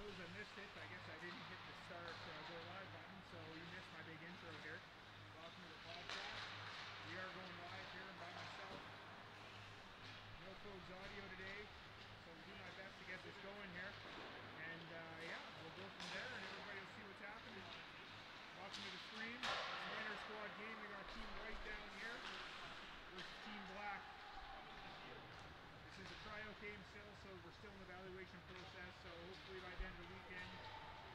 those that missed it, I guess I didn't hit the start go live button, so you missed my big intro here. Welcome to the podcast. We are going live here by myself. No folks audio today, so we'll do my best to get this going here. And yeah, we'll go from there and everybody will see what's happening. Welcome to the stream. It's an Intersquad game. We got Team White down here versus Team Black. This is a tryout game still, so we're still in the evaluation process, so hopefully by the end of the weekend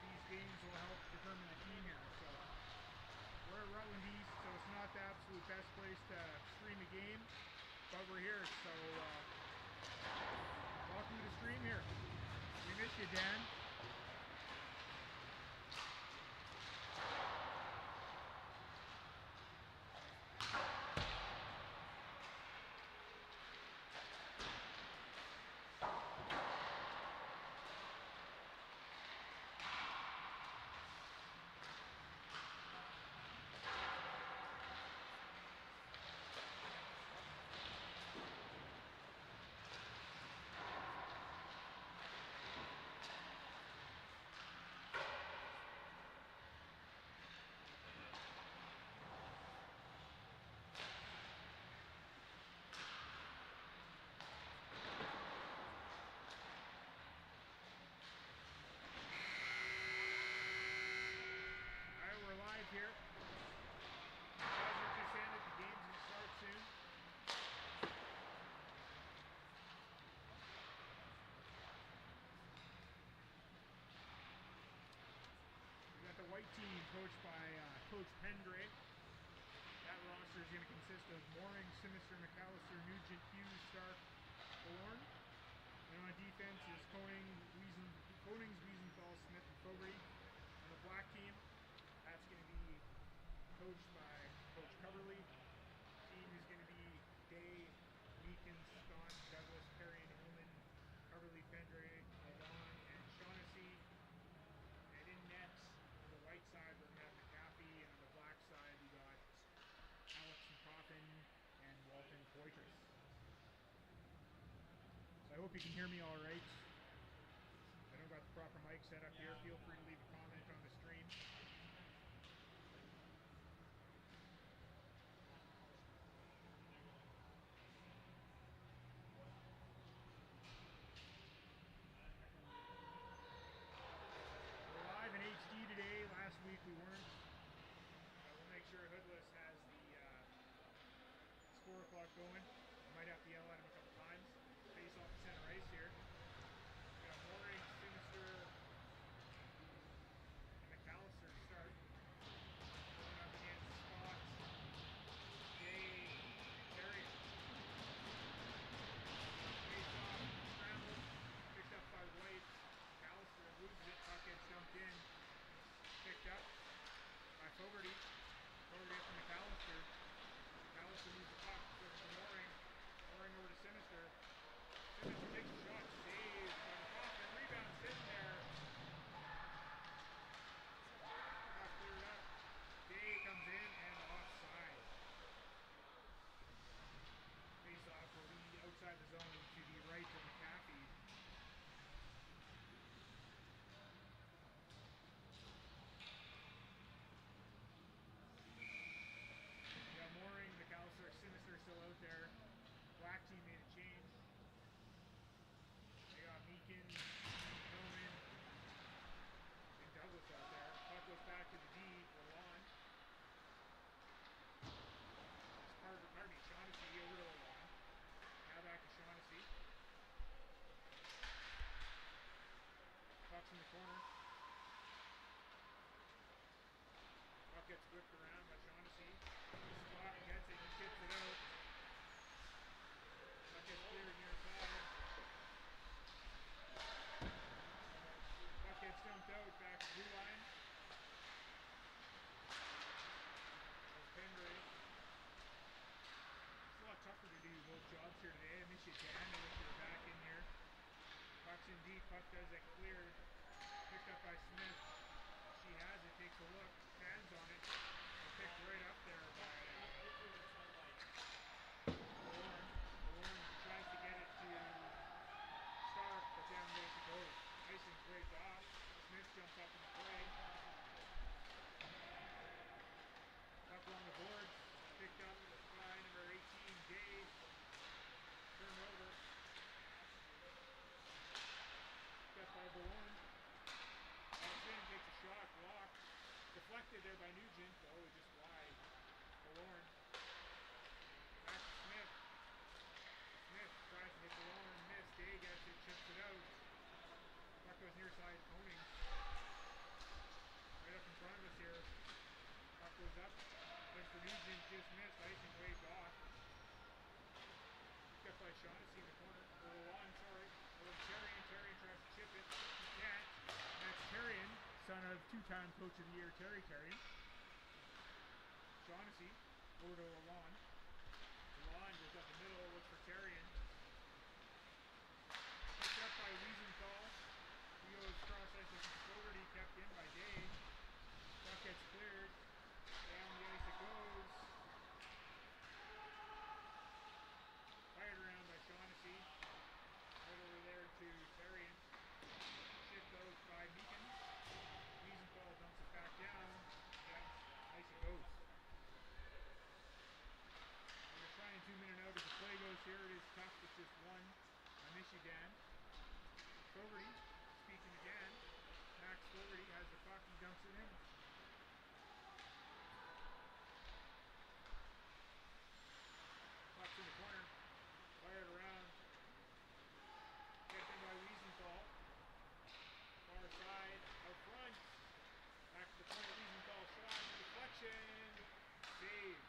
these games will help determine the team here. So we're at Rutland East, so it's not the absolute best place to stream a game, but we're here, so welcome to the stream here. We miss you, Dan. Here. As we just ended, the game's going to start soon. We got the white team coached by Coach Pendray. That roster is going to consist of Mooring, Sinister, McAllister, Nugent, Hughes, Stark, Thorne. And on defense is Konings, Wiesenthal, Smith, and Fogarty. On the black team, that's going to be coached by Coach Coverly. Team is going to be Day, Meekins, Scott, Douglas, Perry, and Hillman, Coverly, Pendray, Aldon, and Shaughnessy. And in nets, on the white side, we're going to have McAfee, and on the black side, we got Alex and Coffin and Walton Poitras. So I hope you can hear me all right. If I don't got the proper mic set up here, feel free to leave a comment on the stream. In HD today. Last week we weren't. We'll make sure Hoodless has the score clock going. We might have to yell at him a couple times. Face off the center ice here. We got Mooring, Sinister, and McAllister to start. Going up against Scott, Jay, Terry. Face off, scrambled, picked up by White. McAllister loses it, puck gets dumped in, picked up by Fogarty. Fogarty up to McAllister. McAllister moves the puck, flips to Mooring. Mooring over to Sinister. Sinister takes a shot, saves by the Coffin, rebounds in there. Puck cleared up. Day comes in and offside. Face off will be outside the zone to the right of McAfee. Mooring, McAllister, Sinister still out there. Black team made a change. They got Meekins, Hillman, and Douglas out there. Puck goes back to the D for Lon. Pardon me, Shaughnessy over to Lon. Now back to Shaughnessy. Puck's in the corner. Puck gets whipped around by Shaughnessy. Scott gets it, he kicks it out. Puck gets cleared near side. Puck gets dumped out, back to blue line. There's Pendray. It's a lot tougher to do both jobs here today. I miss you, Dan. I wish you were back in here. Puck's in deep, puck does get cleared. Picked up by Smith. She has it, takes a look, hands on it, picked right up there by Thorne tries to get it to Stark, but then goes to go. Nice and great off. just missed. Icing waved off. Picked up by Shaughnessy in the corner. Or Lawn, sorry. Or Terrian. Terrian tries to chip it. He can't. And that's Terrian, son of two-time Coach of the Year, Terry Terrian. Shaughnessy over to Lawn. Lawn goes up the middle, looks for Terrian. Picked up by Wiesenthal. He goes cross ice looking for Fogarty, kept in by Day. Puck gets cleared. Down the ice it goes. Fired around by Shaughnessy. Right over there to Terrian. Shift out by Meakin. Wiesenthal dumps it back down. Down ice it goes. We're trying 2 minute out as the play goes here. It is tough. It's just one. I miss you, Dan. Fogarty speaking again. Max Fogarty has the puck. He dumps it in. Puck's in the corner. Fired around. Kept in by Wiesenthal. Far side. Out front. Back to the point. Wiesenthal shot. Deflection. Save.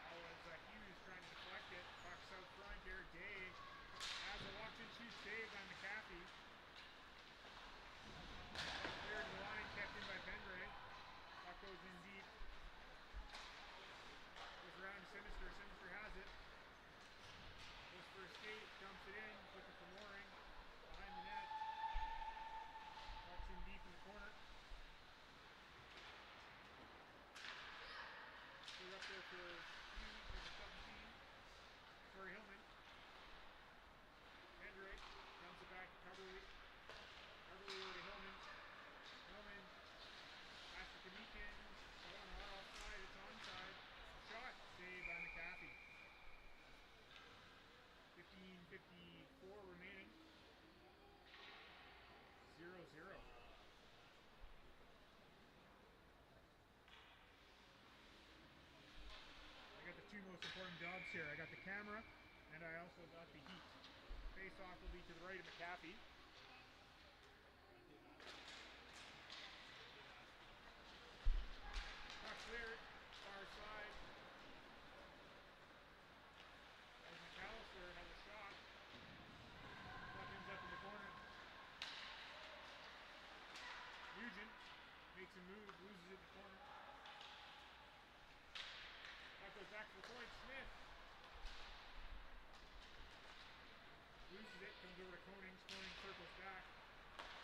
That was Hughes trying to deflect it. Puck's out front here. Day has a watch-and-shoot save on McAfee. Cleared the line, kept in by Pendray. Puck goes in deep. Goes around to Sinister. Sinister has it. Goes for a skate, dumps it in, looking for Mooring. Behind the net. Puck's in deep in the corner. Cleared up there for Hughes, number 17. For Hillman. Pendray dumps it back to Coverly. Coverly over to Hillman. Hillman pass it to Meakin. Oh, not offside, it's onside. Shot saved by McAfee. 15:54 remaining. 0-0. I got the two most important jobs here. I got the camera and I also got the heat. Face-off will be to the right of McAfee. Puck cleared, far side. There's McAllister, another shot. Puck ends up in the corner. Nugent makes a move, loses it in the corner. Puck goes back to the point. Smith loses it, comes over to Konings. Konings circles back.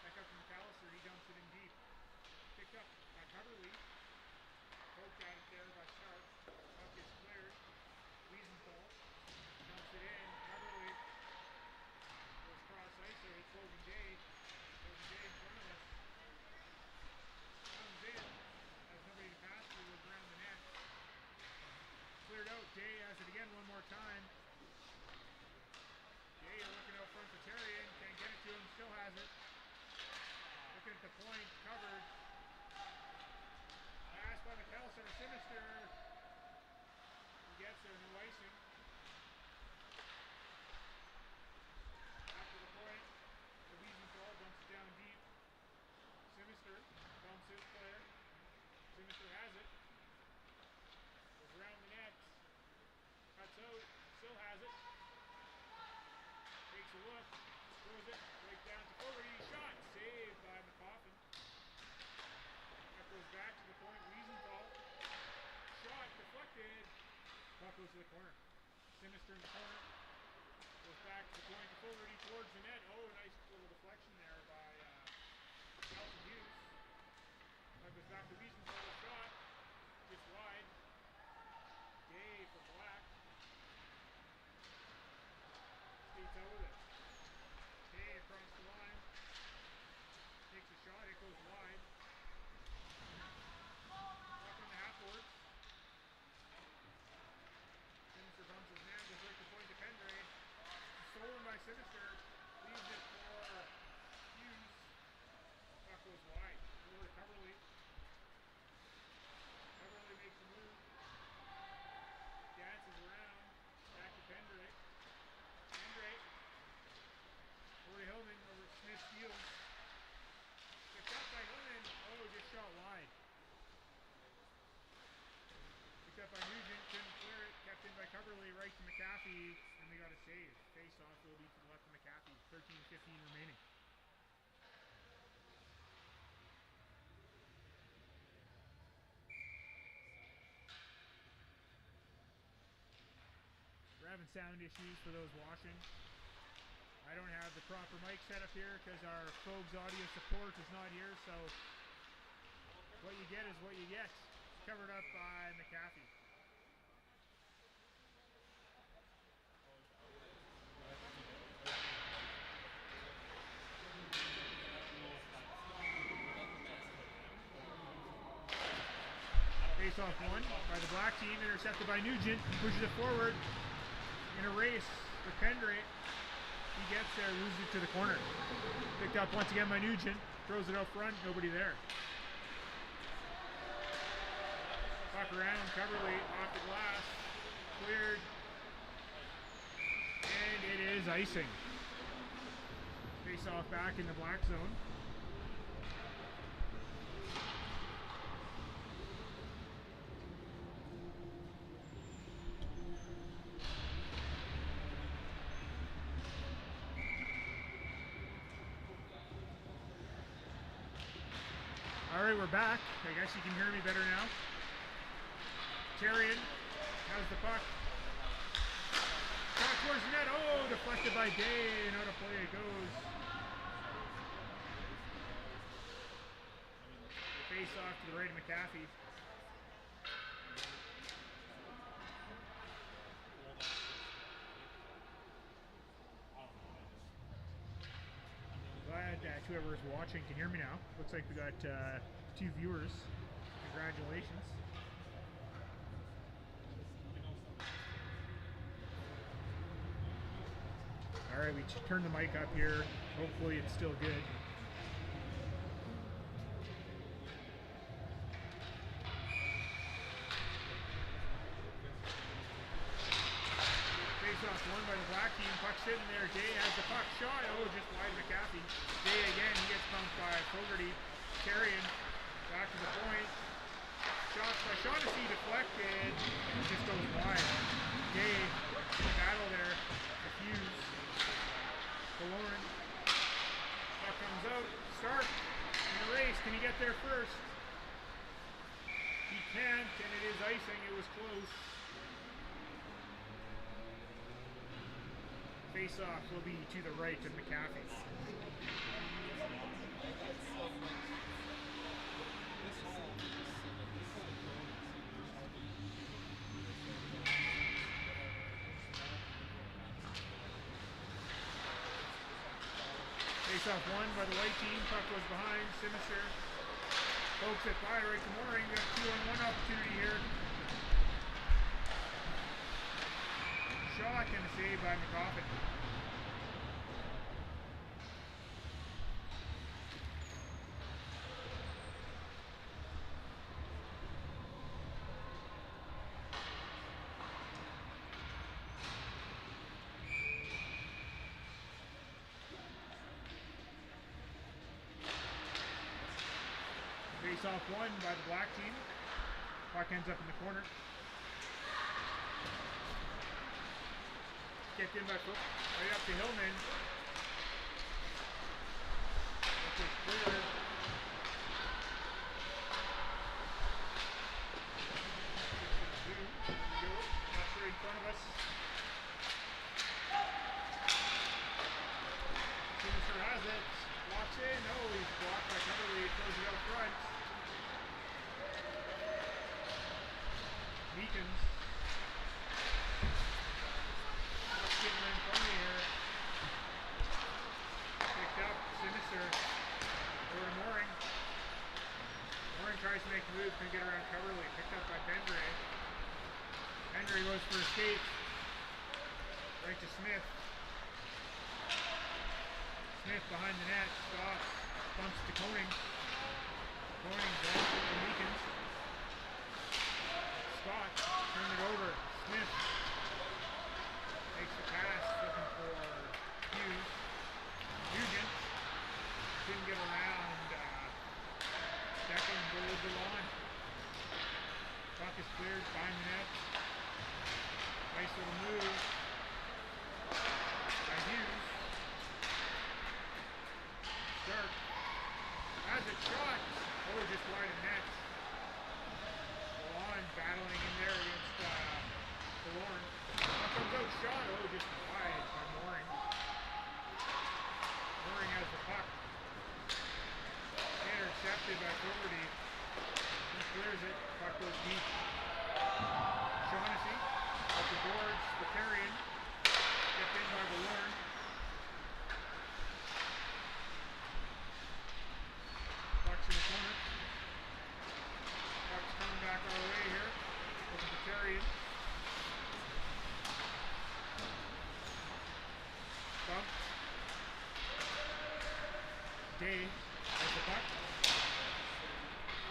Back up to McAllister. He dumps it in deep. Picked up by Coverly. Poked at it there by Stark. Puck is cleared. Wiesenthal dumps it in. Coverly goes cross ice there. Hits Logan Day. Logan Day in front of us. Comes in. Has nobody to pass to. Goes around the net. Cleared out. Day has it again one more time. Day looking out front for Terrian. Can't get it to him. Still has it. Looking at the point. Covered. Pass by McAllister. Sinister. He gets there. No icing. After the point. The Wiesenthal dumps it down deep. Sinister bumps his player. Sinister has it. Goes around the net. Cuts out. Still has it. Takes a look. Throws it right down to Fogarty. Shot. Saved by McCoffin. That goes back to the point. Wiesenthal. Shot. Deflected. Puck goes to the corner. Sinister in the corner. Goes back to the point to Fogarty towards the net. Oh, nice little deflection there by Nelson Hughes. That goes back to Wiesenthal. Shot. Gets wide. Day for Black. Skates out with it. Day across the line. Takes a shot. It goes wide. Puck in the half-boards. Sinister bumps his man. Goes right to point to Pendray. Stolen by Sinister. Leaves it for Hughes. Puck goes wide. Over to Coverly. Coverly makes a move. Dances around. Back to Pendray. Pendray. Over to Hillman. Over to Smith Fields. Picked up by Hillman. Oh, just shot wide. remaining. We're having sound issues for those watching. I don't have the proper mic set up here because our Fogues audio support is not here, so what you get is what you get. Covered up by McAfee. Face-off won by the black team, intercepted by Nugent. He pushes it forward in a race for Pendre. He gets there, loses it to the corner. Picked up once again by Nugent. Throws it out front, nobody there. Puck around, Coverley off the glass. Cleared. And it is icing. Face-off back in the black zone. Alright, we're back. I guess you can hear me better now. Terrian has the puck. Shot towards the net. Oh, deflected by Day, and out of play it goes. Face off to the right of McAfee. Glad that whoever is watching can hear me now. Looks like we got 2 viewers. Congratulations. Alright, we turned the mic up here. Hopefully it's still good. Face-off won by the black team. Puck sitting there. Day has the puck. Shot. Oh, just wide McAfee. Day again. He gets bumped by Fogarty. Carrion back to the point. Shots by Shaughnessy deflected. It just goes wide. Day in the battle there. Diffuse. Lauren. Puck comes out. Start in a race. Can he get there first? He can't, and it is icing. It was close. Face-off will be to the right of McAfee. Face-off won by the white team. Puck was behind. Sinister pokes it by right to Mooring. We got a 2-on-1 opportunity here. Shot and a save by McCoffin. Face-off won by the black team. Puck ends up in the corner. Kicked in by foot, right up to Hillman. This is clear. Not right in front of us. Sinister has it. Walks in. Oh, he's blocked by Coverley. Throws it out front. Meekins. Getting in front of here. Picked up. Sinister. Over to Mooring. Mooring tries to make a move. Can get around Coverley. Picked up by Pendre. Pendre goes for a skate. Right to Smith. Smith behind the net. Stops. Bumps to Koenig. Koenig bumps to Meekins. Scott. Turn it over. Smith. Makes the pass, looking for Hughes. Nugent couldn't get around. Second goes the line. Puck is cleared, behind the net. Nice little move by Hughes. wide of net. Milan battling in there against Kelowna. Puck comes out, shot. Oh, just wide by Mooring. Mooring has the puck. Intercepted by Fogarty. He clears it. Puck goes deep. Shaughnessy up the boards. Bakarian. Kept in by Valorn. Puck's in the corner. Puck's coming back our way here. With Bakarian. Bump. Day has the puck.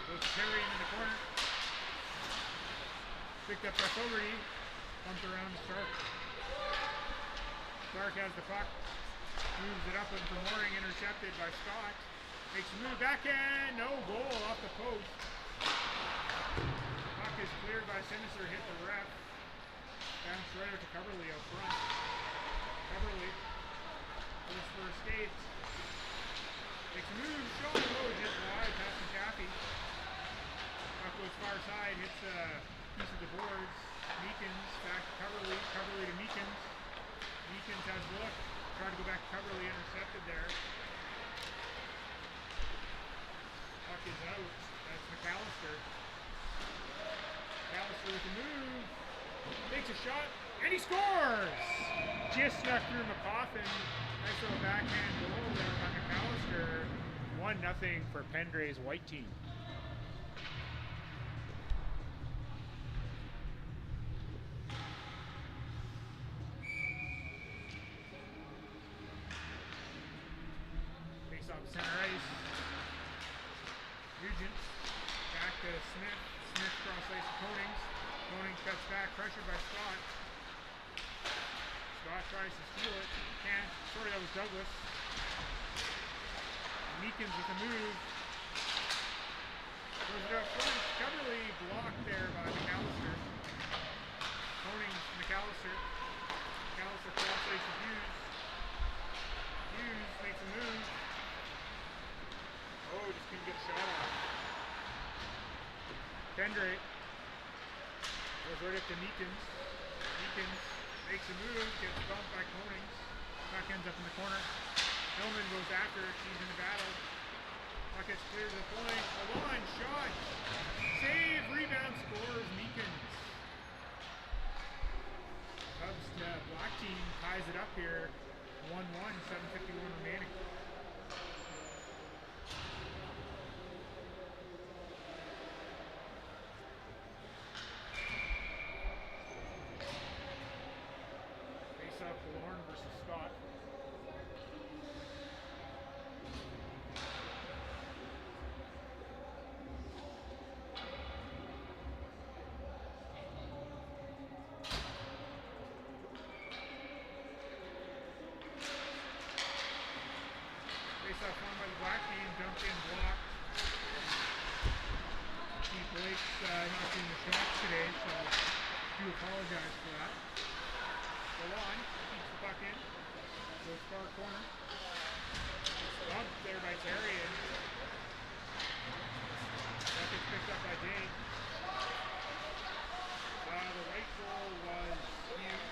Goes Bakarian in the corner. Picked up by Fogarty. Bumped around to Stark. Stark has the puck. Moves it up into Mooring. Intercepted by Scott. Makes a move. Backhand. No goal off the post. Puck is cleared by Sinister. Hit the ref. Bounce right out to Coverley out front. Coverley goes for a skate. Makes a move. Shot. Oh, just wide. Past McAfee. Puck goes far side. Hits a piece of the boards. Meekins back to Coverley. Coverley to Meekins. Meekins has a look. Tried to go back to Coverley. Intercepted there. Puck is out. That's McAllister. McAllister with a move. Takes a shot. And he scores! Just snuck through McCoffin. Nice little backhand goal there by McAllister. 1-0 for Pendray's white team. Face off center ice. Nugent back to Smith. Smith cross ice to Konings. Konings cuts back, pressured by Scott. Scott tries to steal it. Can't. Sorry, that was Douglas. Meekins with a move. Throws it up front. Coverley blocked there by McAllister. Konings, McAllister. McAllister cross ice to Hughes. Hughes makes a move. Oh, just couldn't get a shot off. Pendray goes right up to Meekins. Meekins makes a move, gets bumped by Konings. Puck ends up in the corner. Hillman goes after it. She's in the battle. Puck gets clear to the point. A line shot. Save, rebound, scores. Meekins. Cubs to black team ties it up here. 1-1, 7:51 remaining. Lauren versus Scott. Face-off won by the black team. Dumped in, blocked. Steve Blake's not doing the shots today, so I do apologize for that. Go on. Keeps the puck in. Goes far corner. Bumped there by Terrian. That gets picked up by Dane. The right goal was Hughes.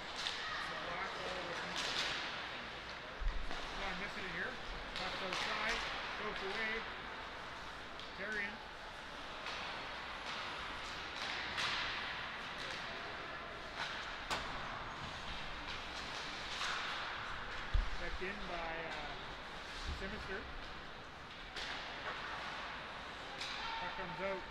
The black goal was Hughes. I'm missing it here. Puck goes side. Goes away. Terrian. Checked in by Simister. Puck comes out.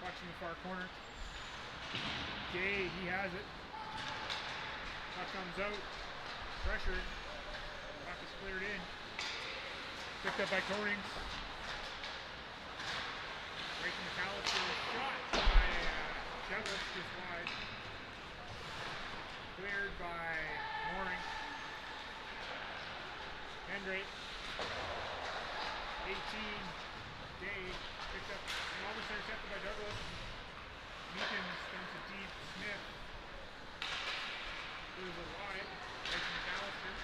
Puck's in the far corner. Gay, he has it. Puck comes out. Pressured. Puck is cleared in. Picked up by Konings. Right to McAllister. Shot by Douglas, just wide. Cleared by Mooring. Pendray. 18. Day. Picked up and almost intercepted by Douglas. Meekins dumps it deep. Smith Goes it wide. Right to McAllister.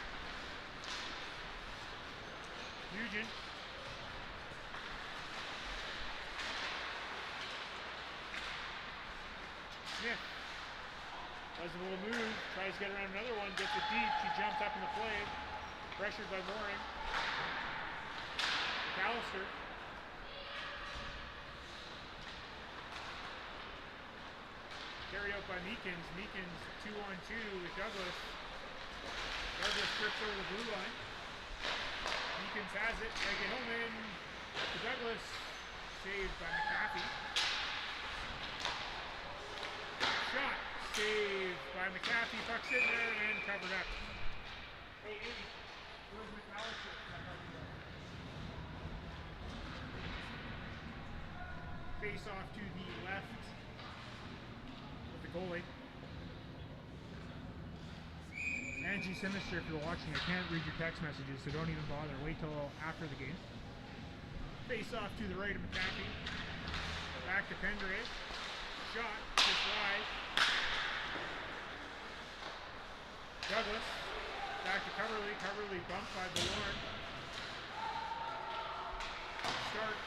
Nugent. Smith. Does a little move. Tries to get around another one. Gets it deep. She jumps up in the play. Pressured by Mooring. McAllister. Carried out by Meekins. Meekins 2-on-2 with Douglas. Douglas trips over the blue line. Meekins has it. Megan Hillman to Douglas. Saved by McAfee. Shot. Saved by McAfee. Puck's in there and covered up. Hey, where's McAllister? Face off to the left with the goalie. Angie Sinister, if you're watching, I can't read your text messages, so don't even bother. Wait till after the game. Face off to the right of McAfee. Back to Pendrave. Shot, just wide. Douglas. Back to Coverley. Coverley bumped by Bellorn. Start.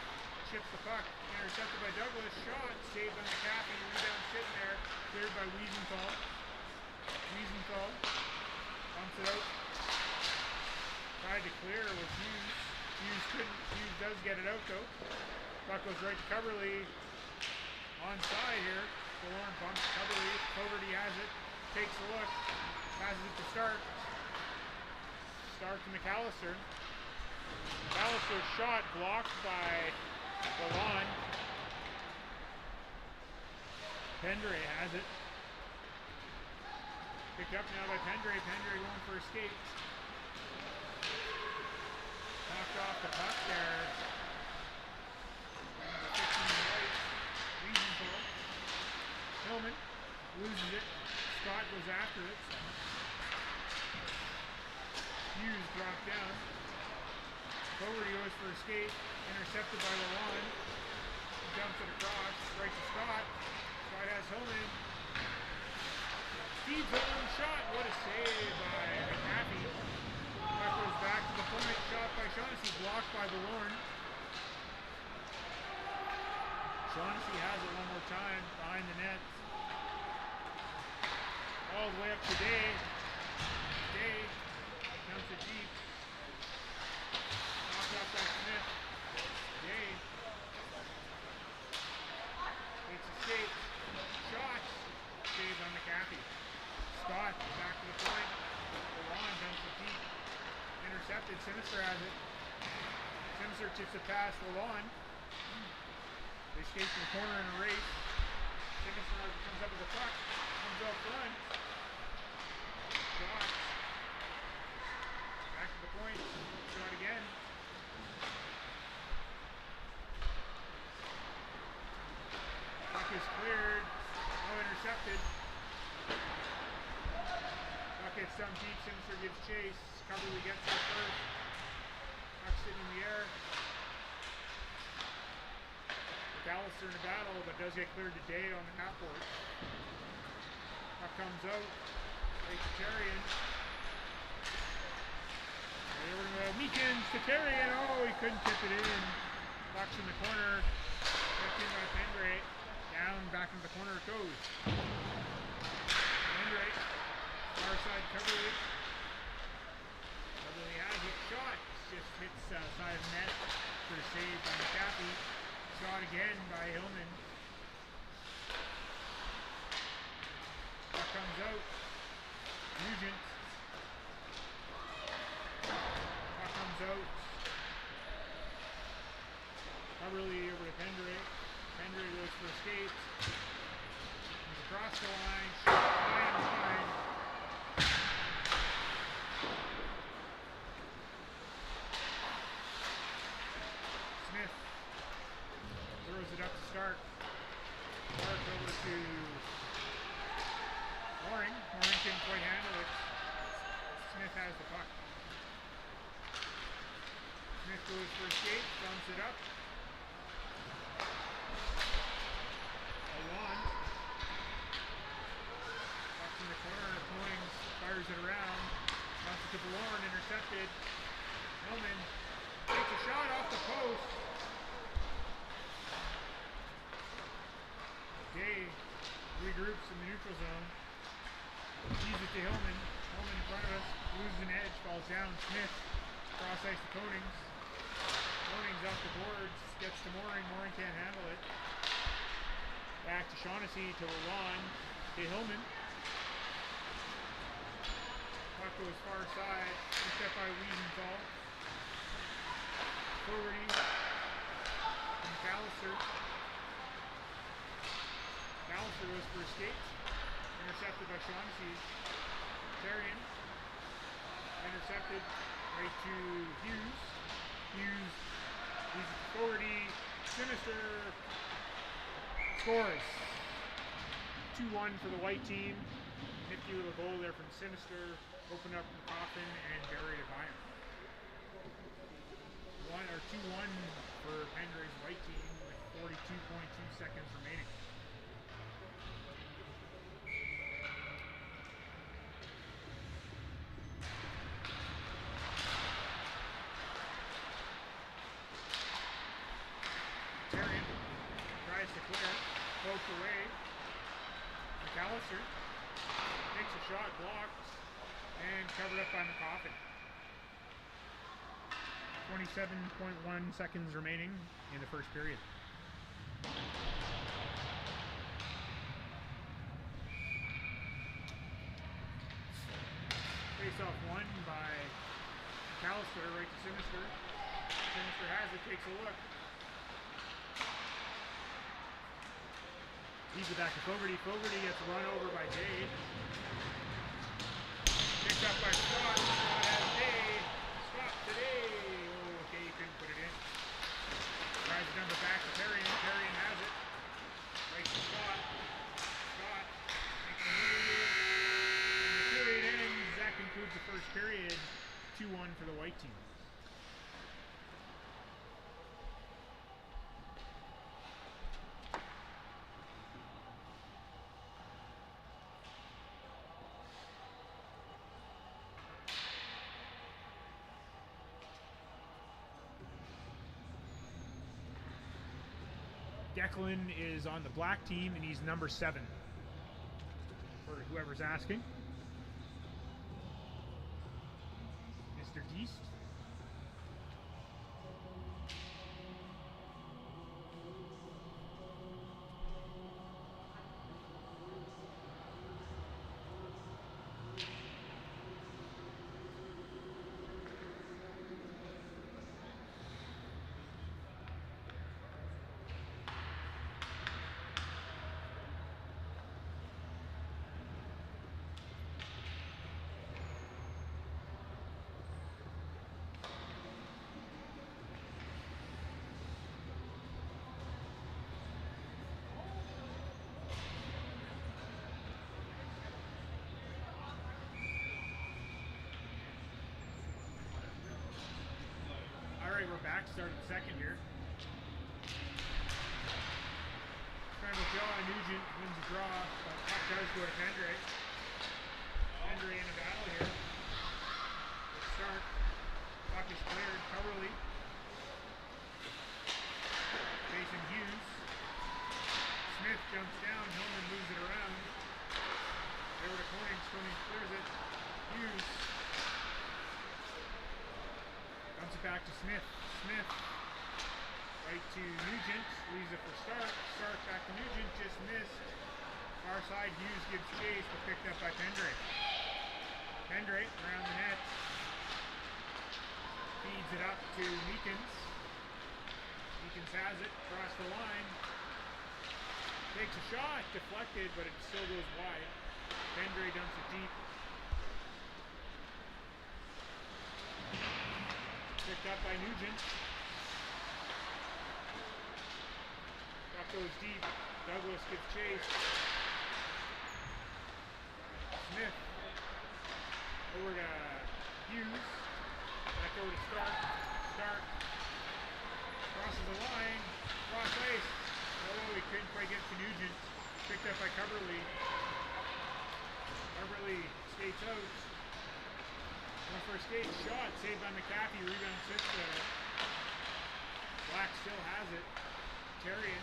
Chips the puck. Intercepted by Douglas. Shot. Saved by McAfee. Rebound sitting there. Cleared by Wiesenthal. Wiesenthal. Bumps it out. Tried to clear with Hughes. Hughes couldn't. Hughes does get it out though. Puck goes right to Coverley. Onside here. Bellorn bumps Coverley. Fogarty has it. Takes a look. Passes it to Stark. Stark to McAllister. McAllister's shot blocked by Lalonde. Pendray has it. Picked up now by Pendray. Pendray going for a skate. Knocked off the puck there. 15 right. Wiesenthal. Hillman loses it. Scott goes after it. Hughes dropped down. Fogarty goes for a skate. Intercepted by Lalonde. Dumps it across. Right to Scott. Scott has Hillman. Feeds Hillman. Shot. What a save by McAfee. Puck goes back to the point. Shot by Shaughnessy. Blocked by Bellorn. Shaughnessy has it one more time. Behind the net. All the way up to Day. Day counts it deep. Knocked out by Smith. Day takes a skate. Shot. Saved by McAfee. Scott back to the point. Lalonde dumps it deep. Intercepted. Sinister has it. Sinister chips it past Lalonde. They skate to the corner in a race. Sinister comes up with the puck. Comes up front. Shot. Back to the point. Shot again. Puck is cleared. No intercepted. Puck gets dumped deep. Sinister gives chase. Coverley gets there first. Puck sitting in the air. McAllister in a battle, but does get cleared to Day on the half-board. Puck comes out. Right to Therrien. Meekins to Therrien. Oh, he couldn't tip it in. Puck's in the corner. Kept in by Pendray. Down, back into the corner it goes. Pendray. Far side Coverley. Coverley has it. Shot. Just hits side of net for the save by McAfee. Shot again by Hillman. Puck comes out. Nugent. Puck comes out. Coverley over to Pendray. Pendray goes for a skate. Comes across the line. Shot high and wide. Smith throws it up to Stark. Stark over to Mooring. Mooring couldn't quite handle it. Smith has the puck. Smith goes for a skate, bumps it up. Lalonde. Puck's in the corner, Mooring's regroups in the neutral zone. Sees it to Hillman. Hillman in front of us. Loses an edge. Falls down. Smith. Cross ice to Konings. Konings off the boards. Gets to Mooring. Mooring can't handle it. Back to Shaughnessy. To Lalonde. To Hillman. Puck goes far side. Picked up by Wiesenthal. Fogarty. And McAllister. McAllister goes for a skate. Intercepted by Shaughnessy. Therrien. Intercepted right to Hughes. Hughes. He's at Fogarty. Sinister. Scores. 2-1 for the white team. Nifty little goal there from Sinister. Opened up the coffin and buried a iron. 2-1 for Pendray's white team with 42.2 seconds remaining. Therrien tries to clear, poked away. McAllister takes a shot, blocked, and covered up by McCoffin. 27.1 seconds remaining in the first period. Face-off won by McAllister right to Sinister. Sinister has it, takes a look. He's it back to Fogarty. Fogarty gets run over by Jade. Picked up by Scott. Scott has Day. Scott today. Oh, okay, he couldn't put it in. Tries to dump it back to Therrien. Therrien has it. Right to Scott. Scott makes a move. And the period ends. That concludes the first period. 2-1 for the white team. Declan is on the black team, and he's number 7, for whoever's asking. Mr. Geist. Alright, we're back, starting second here. Scramble draw, Nugent wins the draw, but puck does go to Pendray. Pendray in a battle here. Good start. Puck is cleared, Coverly. Facing Hughes. Smith jumps down, Hillman moves it around. Over to Konings, Konings clears it. Hughes. Dumps it back to Smith. Smith right to Nugent. Leaves it for Stark. Stark back to Nugent. Just missed. Far side. Hughes gives chase, but picked up by Pendray. Pendray around the net. Feeds it up to Meekins. Meekins has it. Across the line. Takes a shot. Deflected, but it still goes wide. Pendray dumps it deep. Picked up by Nugent. Puck goes deep. Douglas gives chase. Smith. Over to Hughes. Back over to Stark. Stark. Crosses the line. Cross ice. Oh, he couldn't quite get to Nugent. Picked up by Coverly. Coverly skates out. One for a skate, shot, saved by McAfee, rebound sits there. Black still has it. Therrien.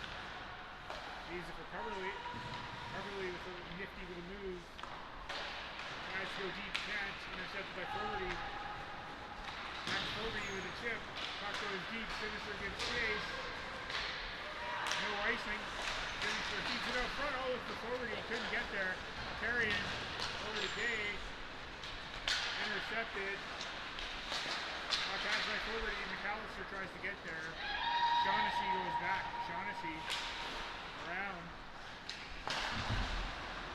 Leaves it for Coverley. Coverley with a nifty little move. Tries to go deep, can't. Intercepted by Fogarty. Back to Fogarty with a chip. Puck goes deep. Sinister gives space. No icing. Sinister keeps it out front. Oh, look for Fogarty. Couldn't get there. Carrying over to Day. Intercepted. Puck has by Fogarty. McAllister tries to get there. Shaughnessy goes back. Shaughnessy around.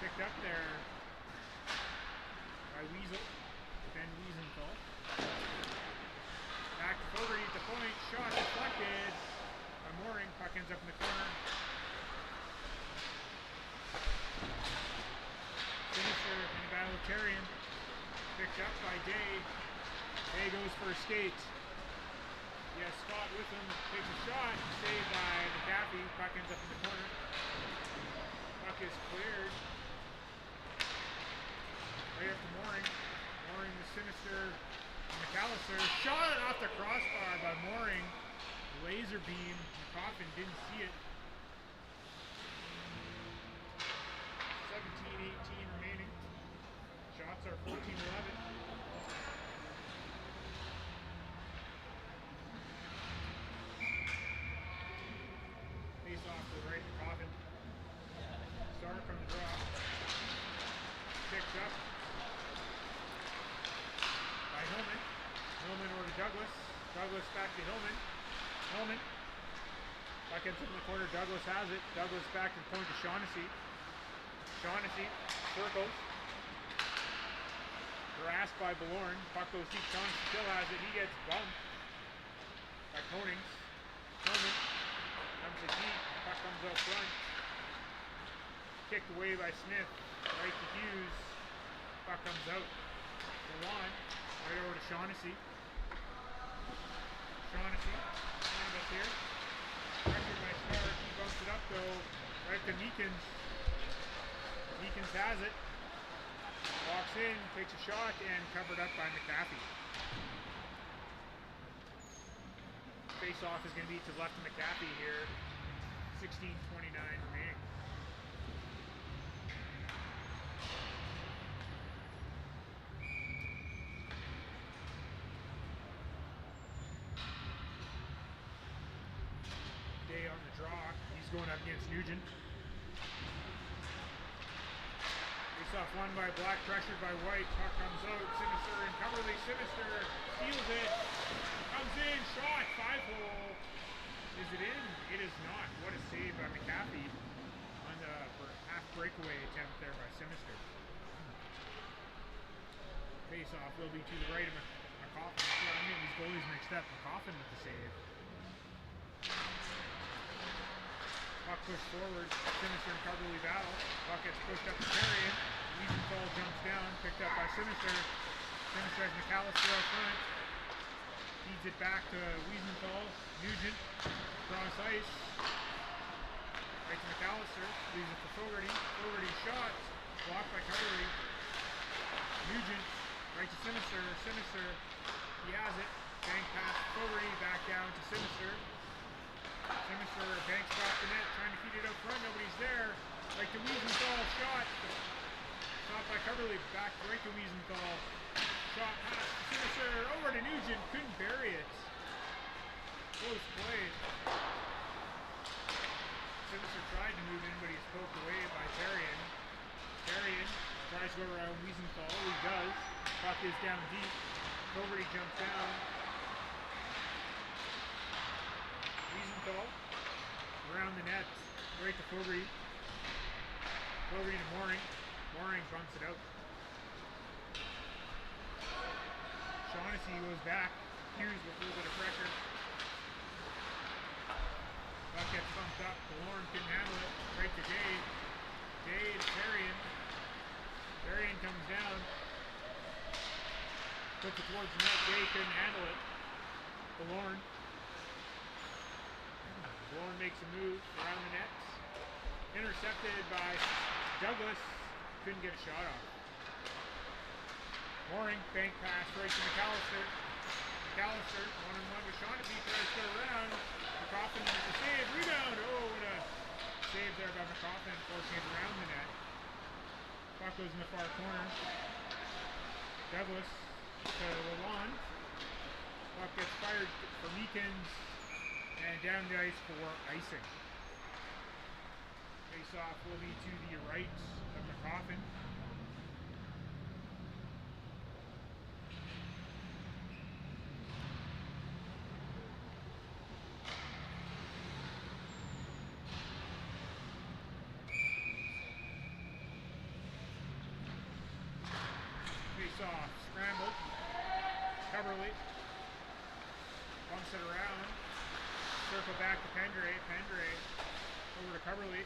Picked up there by Weasel. Ben Wiesenthal. Back to Fogarty at the point. Shot deflected by Mooring. Puck ends up in the corner. Sinister in the battle of Terrian. Picked up by Day. Day goes for a skate. He has Scott with him. Takes a shot. Saved by McAfee. Puck ends up in the corner. Puck is cleared. Right up to Mooring. Mooring the Sinister. McAllister. Shot off the crossbar by Mooring. Laser beam. McCoffin didn't see it. 17-18 remaining. Shots are 14-11. Face off to the right, McCoffin. Stark from the draw. Picked up by Hillman. Hillman over to Douglas. Douglas back to Hillman. Hillman. Back into the corner. Douglas has it. Douglas back to the point to Shaughnessy. Shaughnessy circles. Harassed by Ballorn. Puck goes deep. Shaughnessy still has it. He gets bumped by Konings. Hillman comes to deep. Puck comes out front. Kicked away by Smith. Right to Hughes. Puck comes out. Dewan. Right over to Shaughnessy. Shaughnessy. Stand up here. Pressured by Stark. He bumps it up though. Right to Meekins. Meekins has it. Walks in. Takes a shot and covered up by McAfee. Face-off is going to be to the left of McAfee here. 16:29 remaining. Day on the draw. He's going up against Nugent. Face-off won by Black, pressured by White. Puck comes out. Sinister and Coverley. Sinister steals it. Comes in. Shot. 5-hole. Is it in? It is not. What a save by McAfee on the half breakaway attempt there by Sinister. Face-off will be to the right of McCoffin. I'm getting these goalies mixed up. McCoffin with the save. Puck pushed forward. Sinister and Coverley battle. Puck gets pushed up to Terrian. Wiesenthal jumps down. Picked up by Sinister. Sinister has McAllister out front. Feeds it back to Wiesenthal. Nugent. Cross ice. Right to McAllister. Leaves it for Fogarty. Fogarty shot. Blocked by Coverley. Nugent. Right to Sinister. Sinister. He has it. Bank pass Fogarty. Back down to Sinister. Sinister banks off the net, trying to feed it up front. Nobody's there. Right to Wiesenthal. Shot. Shot by Coverley. Back right to Wiesenthal. Shot pass to Sinister. Over to Nugent. Couldn't bury it. Close play. Sinister tried to move in, but he's poked away by Terrian. Terrian tries to go around Wiesenthal. He does. Puck is down deep. Fogarty jumps down. Wiesenthal around the net, right to Fogarty. Fogarty to Mooring. Mooring bumps it out. Shaughnessy goes back. Hughes with a little bit of pressure. Puck gets bumped up. Ballorn couldn't handle it. Right to Day. Day to Terrian. Terrian comes down. Puts it towards the net. Day couldn't handle it. Ballorn. Ballorn makes a move around the net. Intercepted by Douglas. Couldn't get a shot off. Mooring, bank pass right to McAllister. McAllister, one-on-one with Shaughnessy, tries to go around. McCoffin with the save. Rebound. Oh, what a save there by goes in the far corner. Douglas to Lalonde. Puck gets fired for Meekins and down the ice for icing. Face off will be to the right of McCoffin. Face off, scrambled. Coverly bumps it around. Circle back to Pendre. Pendre over to Coverly.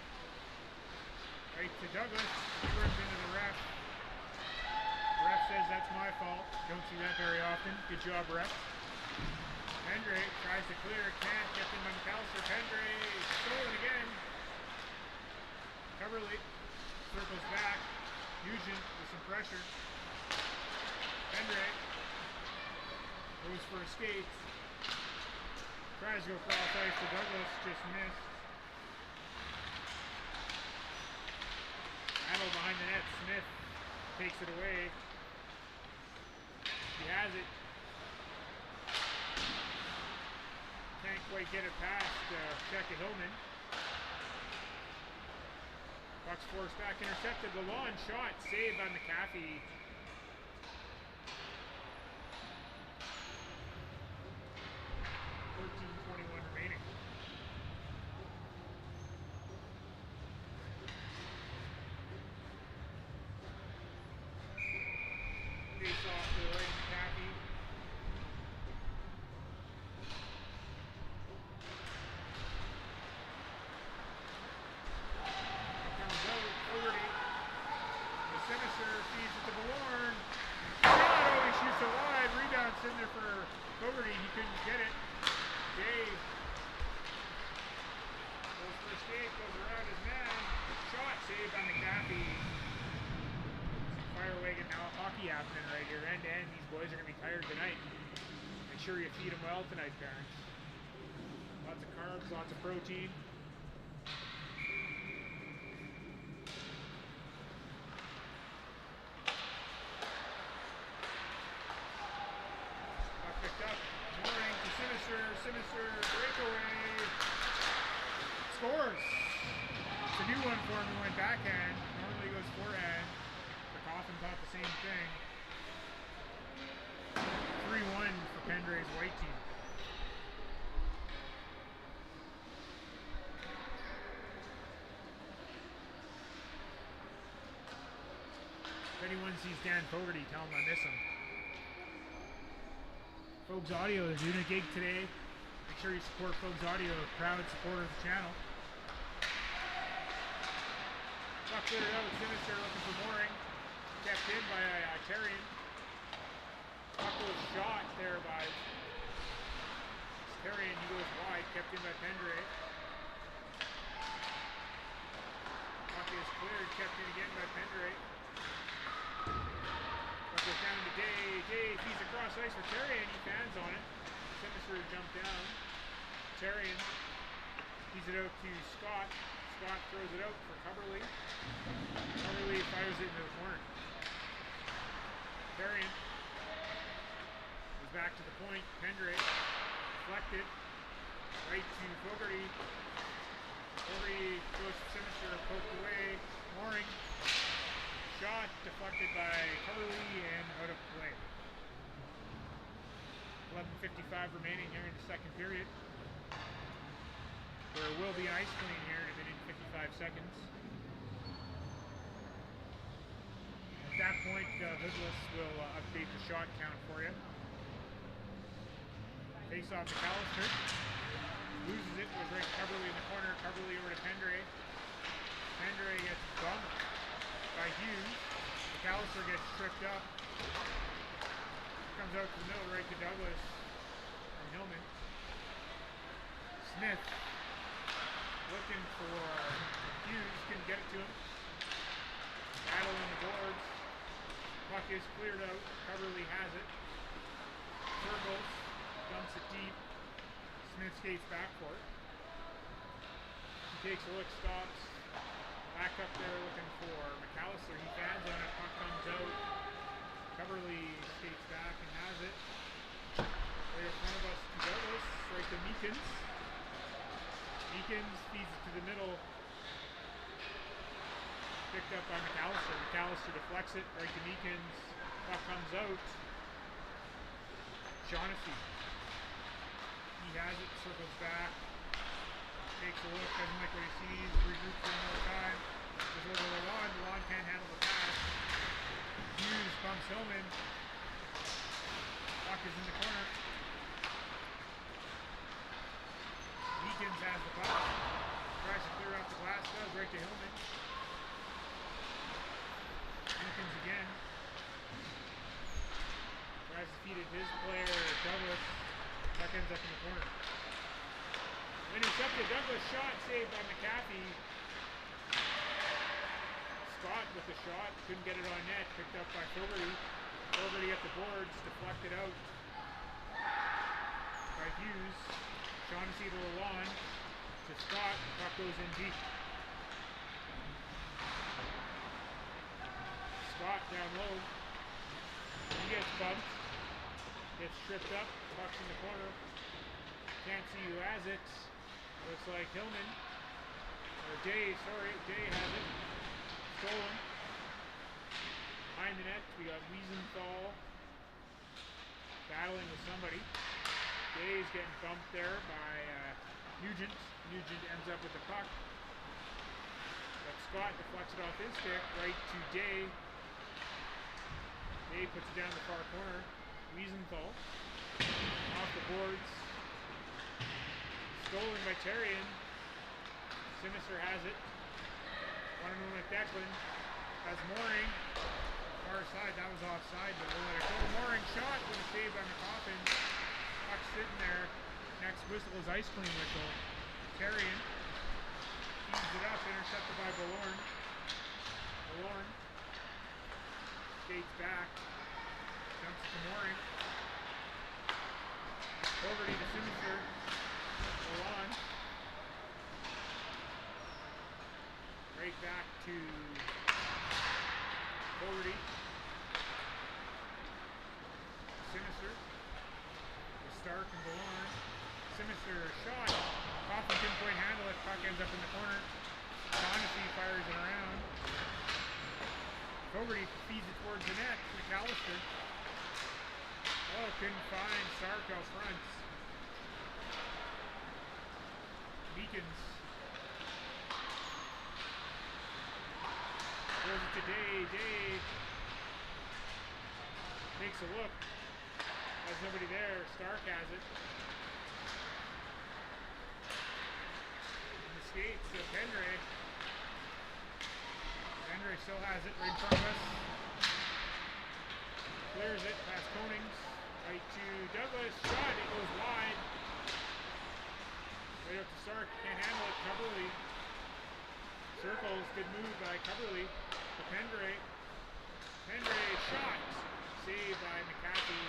Right to Douglas. He runs into the ref. The ref says that's my fault. Don't see that very often. Good job, ref. Pendre tries to clear. Can't. Kept in by McAllister. Pendre stolen again. Coverly circles back. Nugent with some pressure. Pendre goes for a skate. Tries to go cross ice to Douglas. Just missed. Battle behind the net. Smith takes it away. He has it. Can't quite get it past Cheka Hillman. Puck's forced back, intercepted. The lawn shot, saved by McAfee. Remaining. Face off to the right of McAfee. Comes out, Fogarty. The Sinister feeds it to Ballorn. Oh, he shoots it wide. Rebound sitting there for Fogarty. He couldn't get it. Dave goes for a skate, goes around his man. Shot saved by McAfee. Some fire wagon now hockey happening right here. End to end. These boys are going to be tired tonight. Make sure you feed them well tonight, parents. Lots of carbs, lots of protein. Puck picked up. Sinister breakaway. Scores. It's a new one for him. He went backhand. Normally he goes forehand. McCoffin thought the same thing. 3-1 for Pendray's white team. If anyone sees Dan Fogarty, tell him I miss him. Fogues Audio, they're doing a gig today. Make sure you support Fogues Audio, a proud supporter of the channel. Puck cleared out, Sinister looking for mooring. Kept in by Terrian. Puck was shot there by Terrian. He goes wide, kept in by Pendre. Puck is cleared, kept in again by Pendre. Goes down to Day. Day feeds across ice for Terrian. He fans on it. Sinister jumped down. Terrian feeds it out to Scott. Scott throws it out for Coverly. Coverly fires it into the corner. Terrian goes back to the point. Pendre deflected. Right to Fogarty. Fogarty goes to Sinister, poked away. Mooring. Shot deflected by Coverly and out of play. 11:55 remaining here in the second period. There will be an ice clean here in a minute and 55 seconds. At that point, Douglas will update the shot count for you. Face off McAllister. Loses it, goes right to Coverly in the corner. Coverly over to Pendre. Pendre gets bumped by Hughes. McAllister gets tripped up. Comes out to the middle, right to Douglas from Hillman. Smith looking for Hughes, couldn't get it to him. Battle on the boards. Puck is cleared out. Coverly has it. Circles, dumps it deep. Smith skates back for it. He takes a look, stops. Back up there looking for McAllister. He fans on it. Puck comes out. Coverly skates back and has it. Right in front of us to Douglas. Right to Meekins. Meekins feeds it to the middle. Picked up by McAllister. McAllister deflects it. Right to Meekins. Puck comes out. Shaughnessy. He has it. Circles back. Takes a look, doesn't like what he sees, regroups one more time. Goes over to Lawn. Lawn can't handle the pass. Hughes bumps Hillman. Puck is in the corner. Meekins has the puck. Tries to clear off the glass, does right to Hillman. Meekins again. Tries to feed it his player, Douglas. Puck ends up in the corner. Intercepted. Douglas shot saved by McAfee. Scott with the shot. Couldn't get it on net. Picked up by Fogarty. Fogarty at the boards. Deflected out by Hughes. Shaughnessy to Lalonde. To Scott. Puck goes in deep. Scott down low. He gets bumped. Gets stripped up. Puck's in the corner. Can't see who has it. Looks like Hillman, or Day has it. Stolen. Behind the net, we got Wiesenthal battling with somebody. Day's getting bumped there by Nugent. Nugent ends up with the puck. But Scott deflects it off his stick right to Day. Day puts it down the far corner. Wiesenthal off the boards. Stolen by Terrian. Sinister has it. One-on-one with Declan. Has Mooring. Far side, that was offside, but we'll let it go. Mooring shot with a save by McCoffin. Puck sitting there. Next whistle is ice clean whistle. Terrian feeds it up, intercepted by Ballorn. Ballorn skates back. Jumps to Mooring. Fogarty to Sinister. On. Right back to Fogarty. Sinister. To Stark and Ballorn. Sinister shot. Coffin couldn't quite handle it. Puck ends up in the corner. Shaughnessy fires it around. Fogarty feeds it towards the net. McAllister. Oh, couldn't find Stark out front. Meekins throws it to Day. Day takes a look. There's nobody there. Stark has it. And the skates to Pendray. Pendray still has it right in front of us. Clears it past Konings. Right to Douglas. Shot. It goes wide. Right up to Stark, can't handle it. Coverly circles, good move by Coverly to Pendray. Pendray shot, saved by McAfee.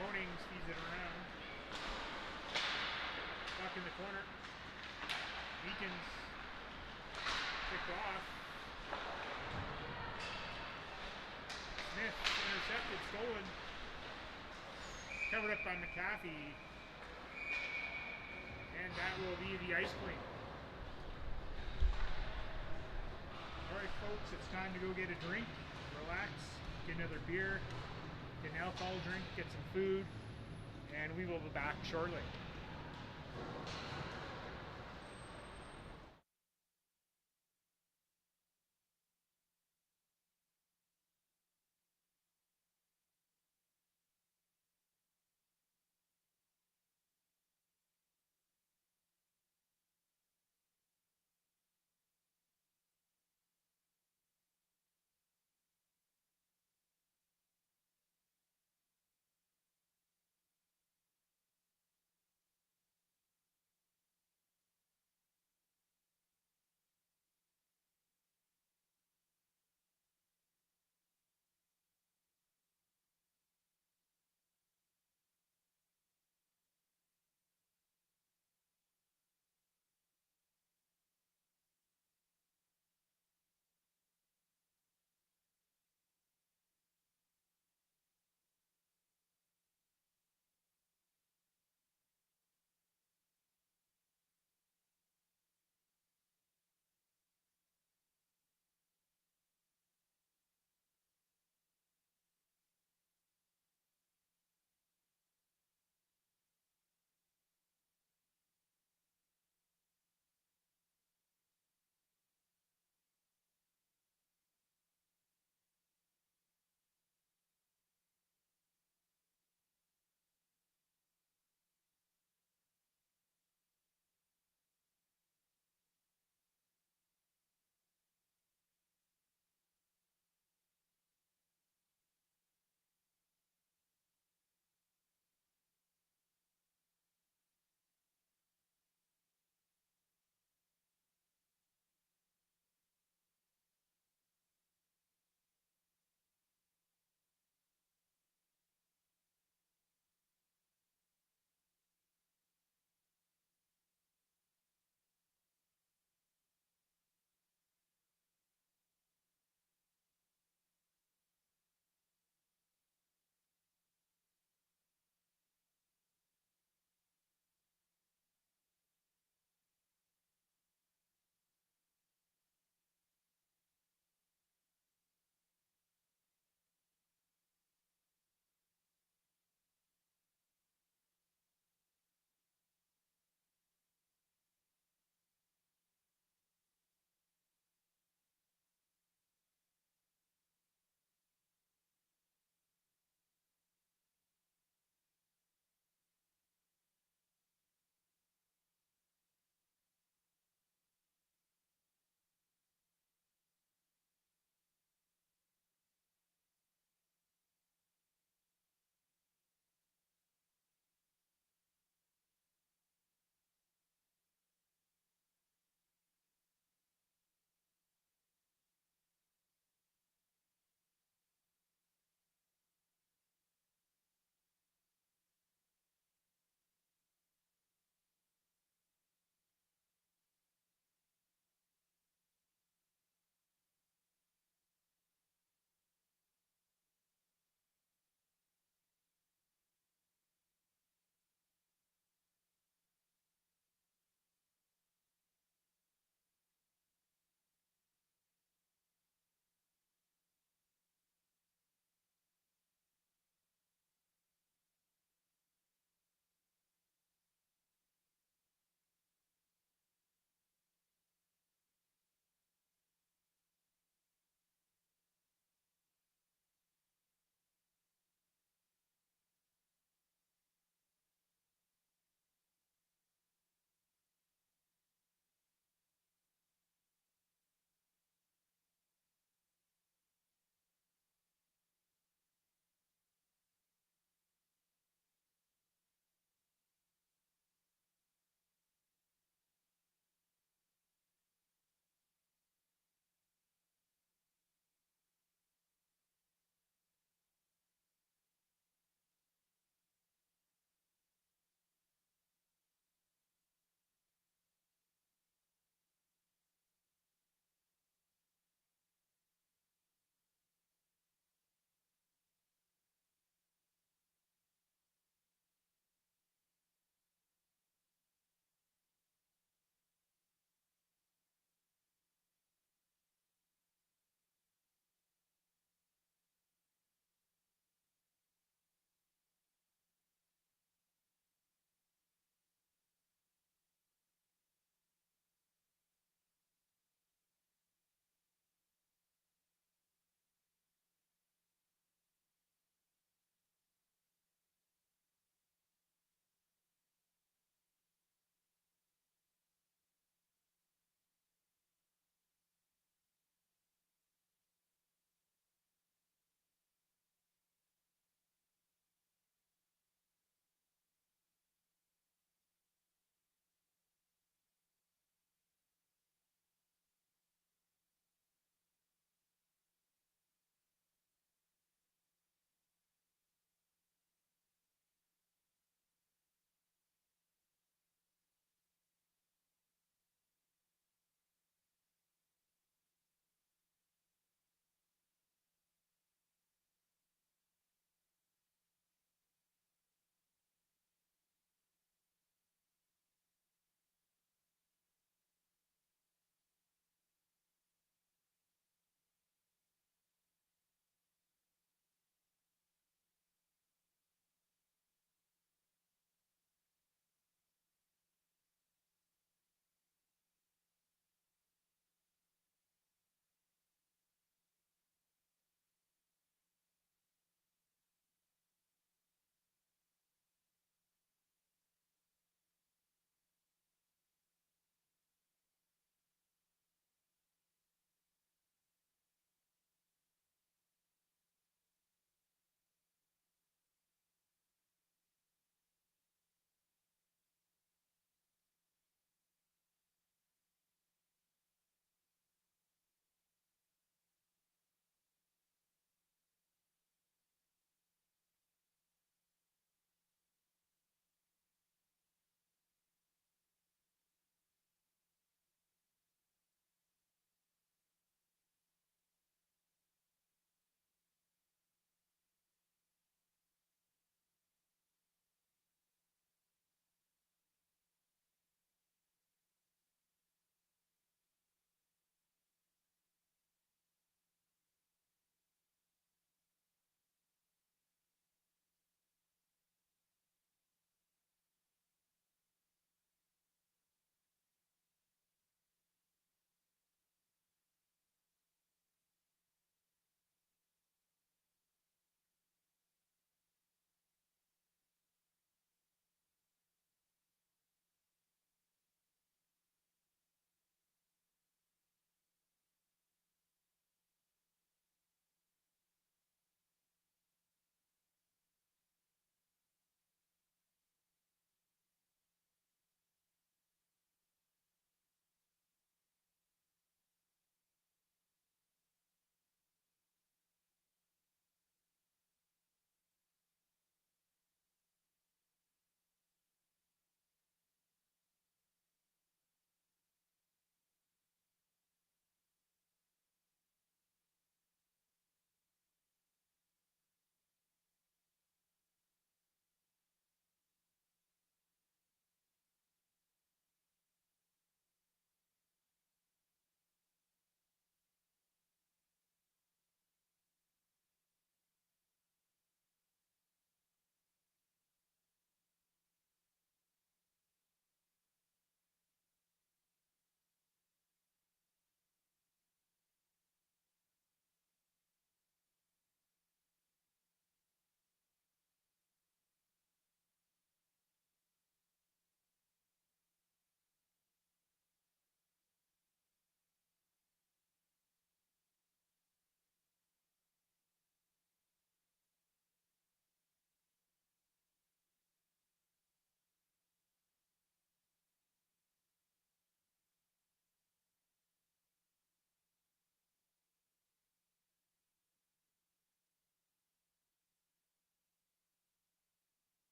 Konings feeds it around. Puck in the corner. Meekins picked off. Smith intercepted, stolen. Covered up by McAfee. And that will be the ice clean. Alright folks, it's time to go get a drink, relax, get another beer, get an alcohol drink, get some food, and we will be back shortly.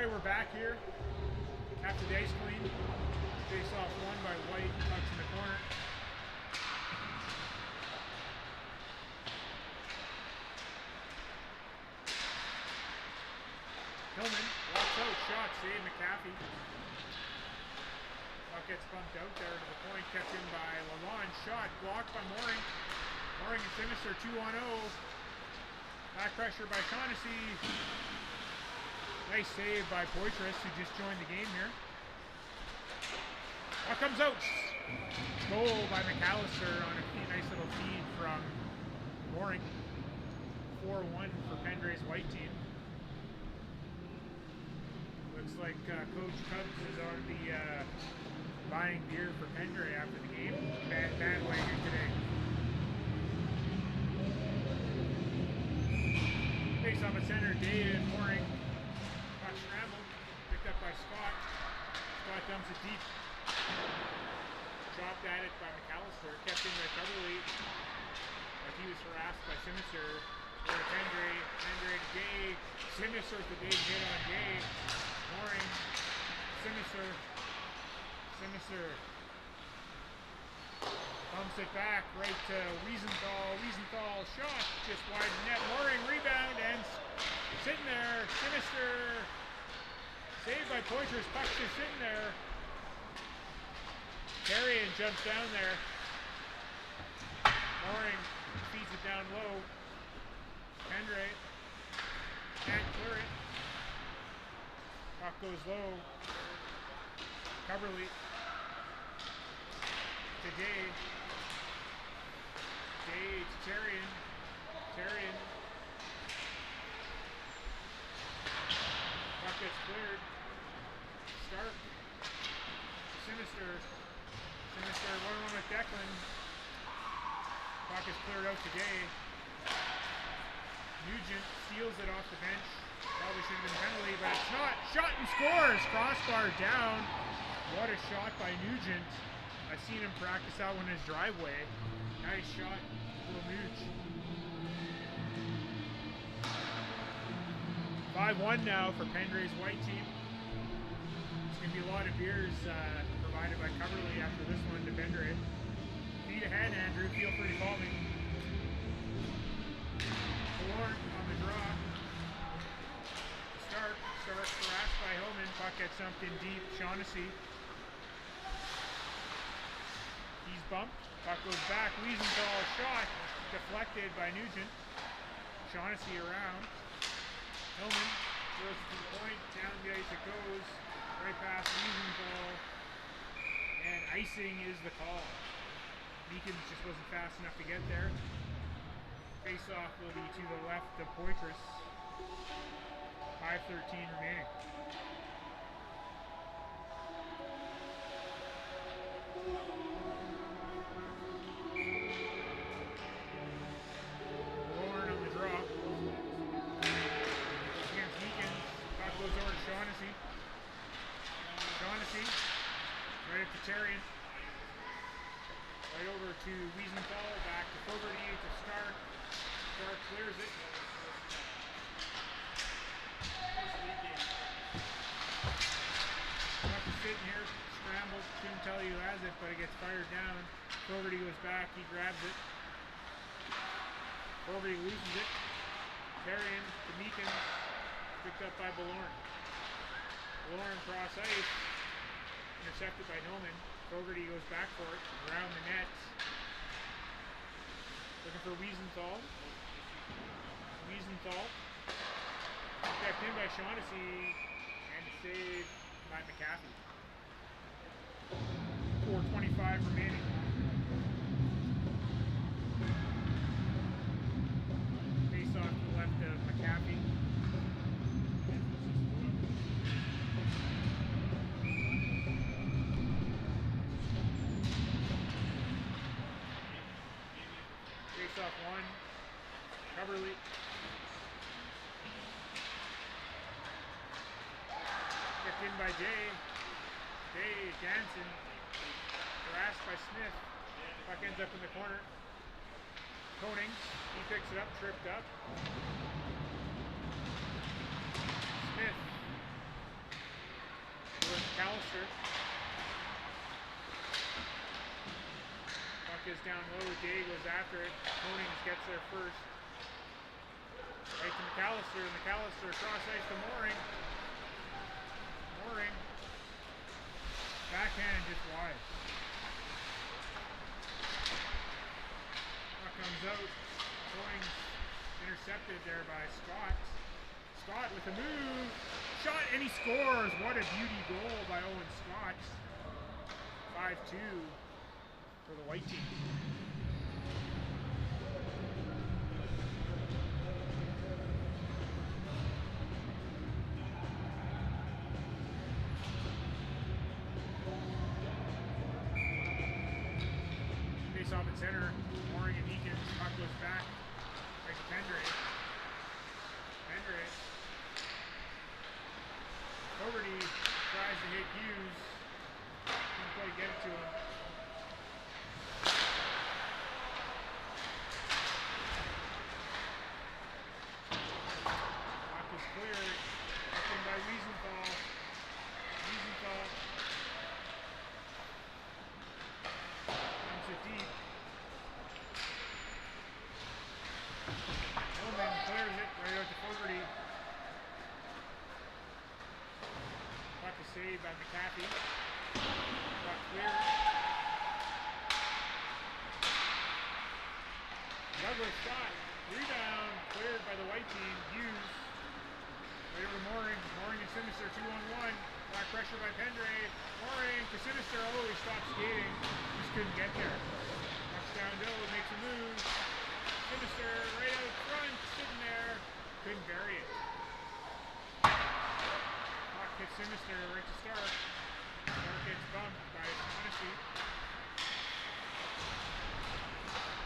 Alright, we're back here. After the ice clean. Face off one by White, tucks in the corner. Hillman walks out, shot, save McAfee. Puck gets bumped out there to the point, kept in by Lalonde. Shot blocked by Mooring. Mooring and Sinister 2-on-0. Back pressure by Shaughnessy. Nice save by Poitras, who just joined the game here. Puck comes out. Goal by McAllister on a nice little feed from Mooring. 4-1 for Pendray's white team. Looks like Coach Cubs is already buying beer for Pendray after the game. Bandwagon today. Face off a center, David Mooring. Puck scrambled, picked up by Scott. Scott dumps it deep. Dropped at it by McAllister, kept in by Coverley. But he was harassed by Sinister. Over to Pendray, Pendray to Gay. Sinister's the big hit on Gay. Mooring, Sinister. Pumps it back right to Wiesenthal. Wiesenthal shot just wide of net. Mooring rebound and sitting there. Sinister saved by Poitras. Puck's just sitting there. Carrion jumps down there. Mooring feeds it down low. Pendray can't clear it. Puck goes low. Coverley to Gay. Gay to Terrian. Terrian. Puck gets cleared. Stark to Sinister. Sinister 1-1 with Declan. Puck is cleared out to Gay. Nugent steals it off the bench. Probably should have been penalty, but it's not. Shot and scores! Crossbar down. What a shot by Nugent. I've seen him practice that one in his driveway. Nice shot, little Nuge. 5-1 now for Pendray's white team. There's going to be a lot of beers provided by Coverley after this one to Pendray. Feed ahead, Andrew. Feel free to call me. Lorne on the draw. Stark harassed by Hillman. Puck gets dumped in deep. Shaughnessy. He's bumped. Puck goes back. Wiesenthal shot. Deflected by Nugent. Shaughnessy around. Hillman throws it to the point. Down the ice it goes. Right past Wiesenthal. And icing is the call. Meekins just wasn't fast enough to get there. Face-off will be to the left of Poitras. 5:13 remaining. Lorne on the draw. Against Meekins. Puck goes over to Shaughnessy. Shaughnessy. Right up to Terrian. Right over to Wiesenthal. Back to Fogarty to Stark. Stark clears it. Puck is sitting here, scrambles, couldn't tell you who has it, but it gets fired down. Fogarty goes back, he grabs it. Fogarty loses it. Terrian to Meekins, picked up by Ballorn. Ballorn cross ice, intercepted by Hillman. Fogarty goes back for it, around the net. Looking for Wiesenthal. Wiesenthal. Kept in by Shaughnessy and saved by McAfee. 4:25 remaining. Face off to the left of McAfee. Face off one. Coverley. Kept in by Jay. Jay Jansen. Harassed by Smith. Puck ends up in the corner. Konings. He picks it up, tripped up. Smith. this down low. Day goes after it. Konings gets there first. Right to McAllister. McAllister across ice to Mooring. Mooring. Backhand just wide. Puck comes out. Konings intercepted there by Scott. Scott with a move. Shot and he scores. What a beauty goal by Owen Scott. 5-2 for the white team. Face off at center. Mooring and Eakins. Puck goes back. Right to Pendray. Pendray. Fogarty tries to hit Hughes. Didn't quite get it to him. Puck is cleared. Up in by Wiesenthal. Wiesenthal. Comes it deep. Hillman clears it right out to Fogarty. Puck is saved by McCaffey. Puck cleared. Douglas shot. Rebound cleared by the white team. Hughes. Right over to Mooring. Mooring and Sinister 2-on-1. Back pressure by Pendray. Mooring to Sinister. Oh, he stopped skating. Just couldn't get there. Puck's downhill. Makes a move. Sinister right out front. Sitting there. Couldn't bury it. Puck hits Sinister right to Stark. Stark gets bumped by Shaughnessy.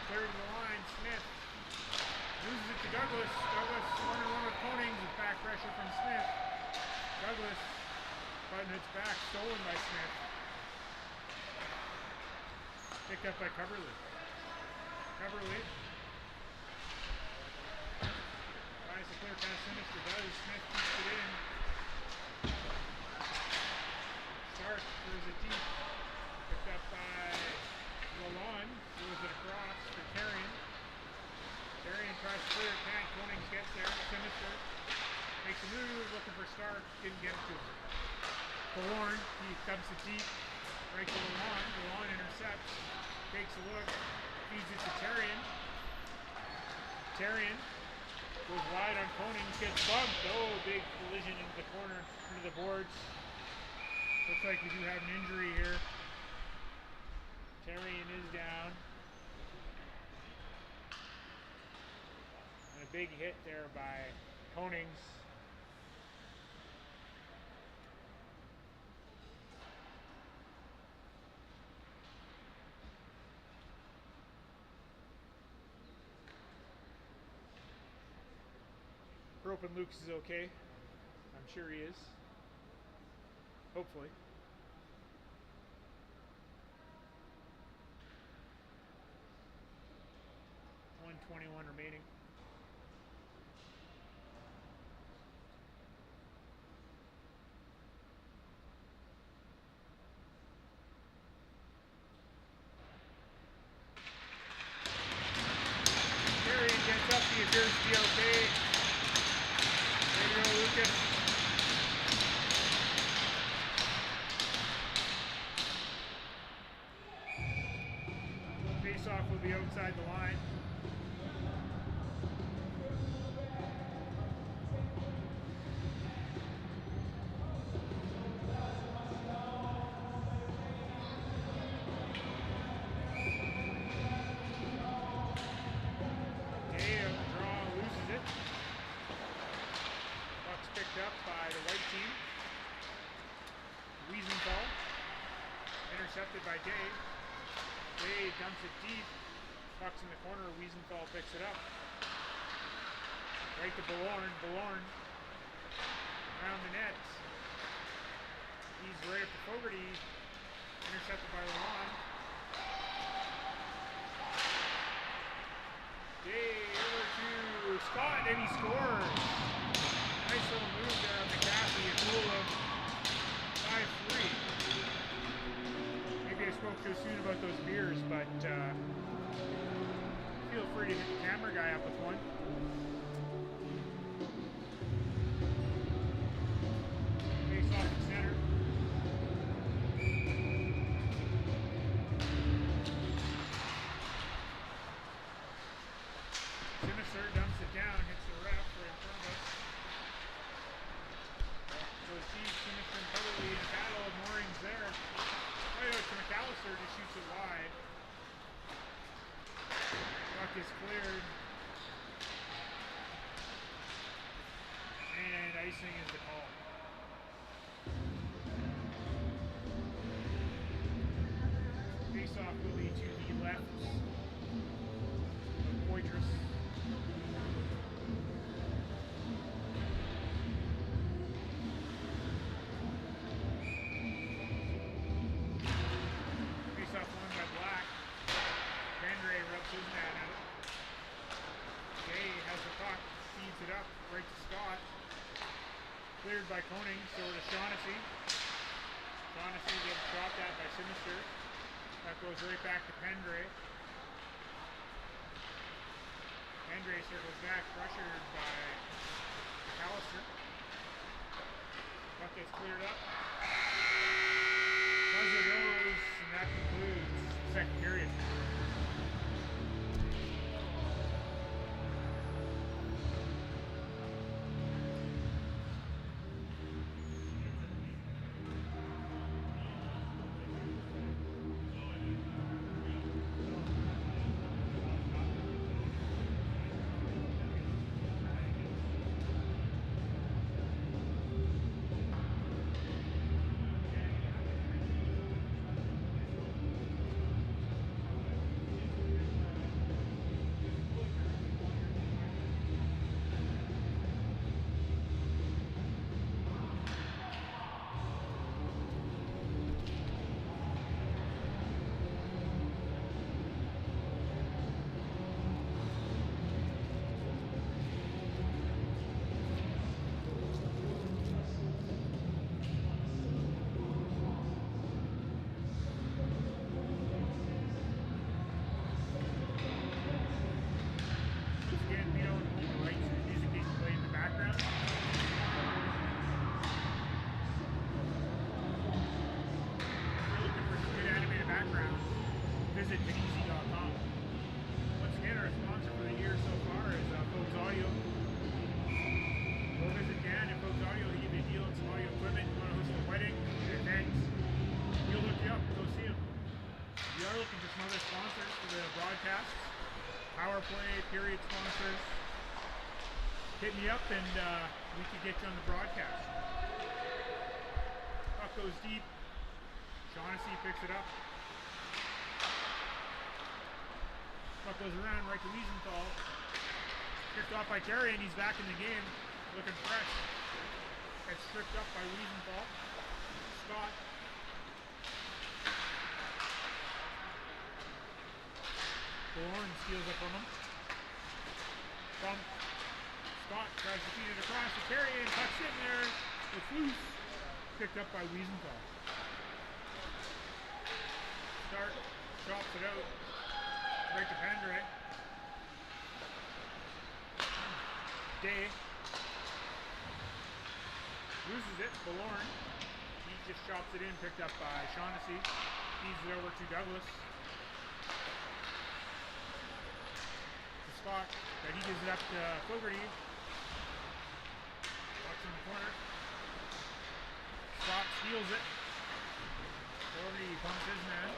Cleared to the line. Smith loses it to Douglas. Douglas 1-on-1 with Konings with back pressure from Smith. Douglas button its back, stolen by Smith. Picked up by Coverley. Coverley tries to clear past Sinister. Does. Smith keeps it in. Stark throws it deep. Picked up by Lalonde. Throws it across for Terrian. Terrian tries to clear. Can't. Konings gets there. Sinister makes a move. Looking for Stark. Didn't get it to him. Killorn. He dumps it deep. Right to Lalonde. Lalonde intercepts. Takes a look. Feeds it to Terrian. Terrian goes wide on Konings. Gets bumped. Oh, big collision into the corner. Into the boards. Looks like we do have an injury here. Terrian is down. And a big hit there by Konings. Hoping Lucas is okay. I'm sure he is. Hopefully. .121 remaining. Terry gets up, he appears to be okay. There you go, Lucas. Face-off will be outside the line. Up by the white team. Wiesenthal intercepted by Dave. Dave dumps it deep. Puck's in the corner. Wiesenthal picks it up. Right to Bellorn. Bellorn around the net. He's right up to Fogarty. Intercepted by Lalonde. Dave over to Scott and he scores. Nice little move there on McCaffey. A cool of 5-3. Maybe I spoke too soon about those beers, but McAllister just shoots it wide. Puck is cleared. And icing is the call. Face-off will be to the left of Poitras. Face-off won by Black. Andre rubs his man out. Gay has the puck, feeds it up right to Scott. Cleared by Koning, so to Shaughnessy. Shaughnessy gets dropped at by Sinister. That goes right back to Pendre. Pendre circles back, pressured by McAllister. Puck gets cleared up. Buzzer goes, and that concludes the second period. Period sponsors, hit me up and we could get you on the broadcast. Puck goes deep. Shaughnessy picks it up. Puck goes around right to Wiesenthal. Picked off by Terry and he's back in the game, looking fresh. Gets stripped up by Wiesenthal. Scott. Thorne steals it from him. From Scott tries to feed it across to Terry and cuts in there. It's loose. Picked up by Wiesenthal. Stark drops it out. Right to Pendre. Day loses it. Ballorn. He just chops it in. Picked up by Shaughnessy. Feeds it over to Douglas. Scott, but he gives it up to Fogarty. Watch in the corner. Scott steals it. Fogarty bumps his man.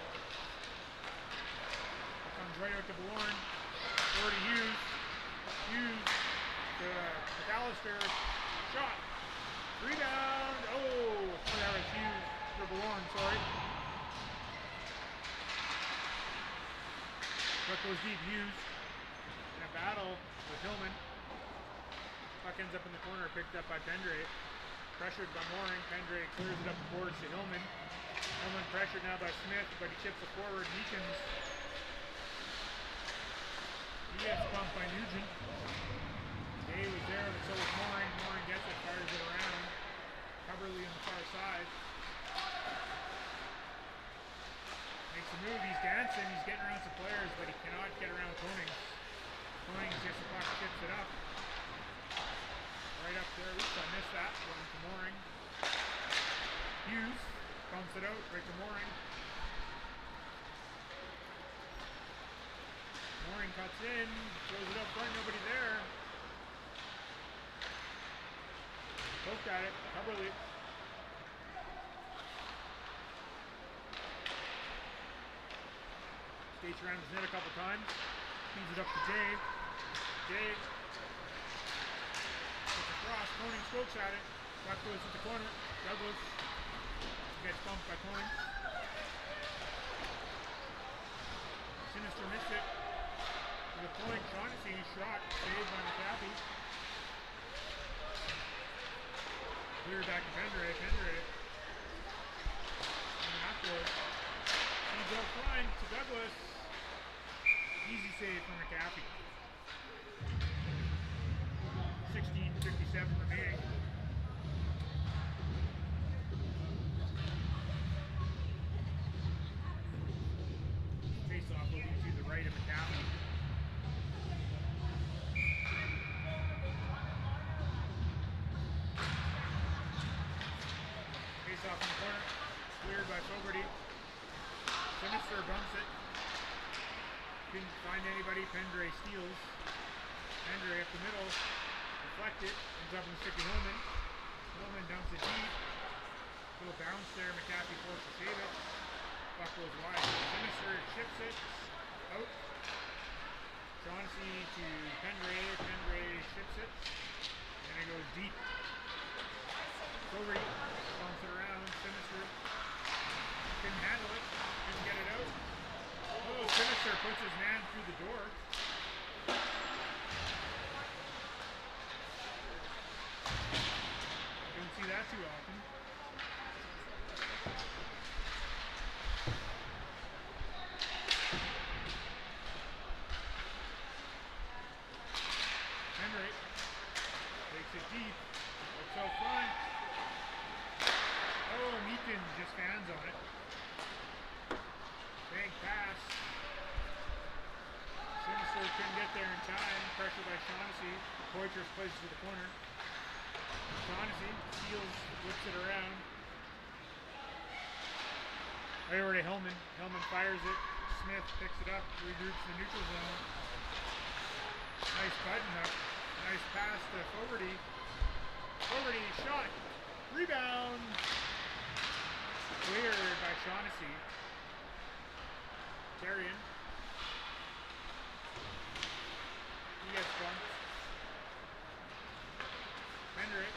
It comes right out to Ballorn. Over to Hughes. Hughes to McAllister. Shot. Rebound. Oh, that was Hughes for Ballorn, sorry. Puck goes deep, Hughes. Battle with Hillman. Puck ends up in the corner, picked up by Pendre. Pressured by Mooring. Pendre clears it up the boards to Hillman. Hillman pressured now by Smith, but he chips it forward. Meekins. He gets bumped by Nugent. Day was there, but so was Mooring. Mooring gets it, fires it around. Coverly on the far side. Makes a move, he's dancing, he's getting around some players, but he cannot get around Koning. Koning gets the puck, tips it up. Right up there, oops, I missed that. Going to Mooring. Hughes bumps it out, right to Mooring. Mooring cuts in, throws it up front, nobody there. Poked at it, Coverly. Skates around his net a couple times. Feeds it up to Dave. Dave. Gets across. Koning strokes at it. Puck goes to the corner. Douglas gets bumped by Koning. Sinister missed it. To the point. Shaughnessy shot. Saved by McAfee. Cleared back to Pendray. Pendray. Afterwards. Feeds out front to Douglas. Easy save from McAfee. 16:57 remaining. Face-off moving to the right of McAfee. Face-off in the corner. Cleared by Fogarty. Sinister bumps it. Couldn't find anybody. Pendray steals. Pendray up the middle. Deflected. Ends up in the stick of Hillman. Hillman dumps it deep. Little bounce there. McAfee forced to save it. Puck goes wide. Sinister chips it. Out. Shaughnessy to Pendray. Pendray chips it. And it goes deep. Fogarty bumps it around. Sinister couldn't handle it. Couldn't get it out. Oh, Sinister puts his man through the door. Don't see that too often. Henry takes it deep. Looks out front. Oh, Meakin just stands on it. Big pass. Sinister couldn't get there in time. Pressure by Shaughnessy. Poitras plays it to the corner. Shaughnessy steals, whips it around. Right over to Hillman. Hillman fires it. Smith picks it up, regroups the neutral zone. Nice button up. Nice pass to Fogarty. Fogarty shot. Rebound. Cleared by Shaughnessy. Terrian. He gets bumped. Hendrick.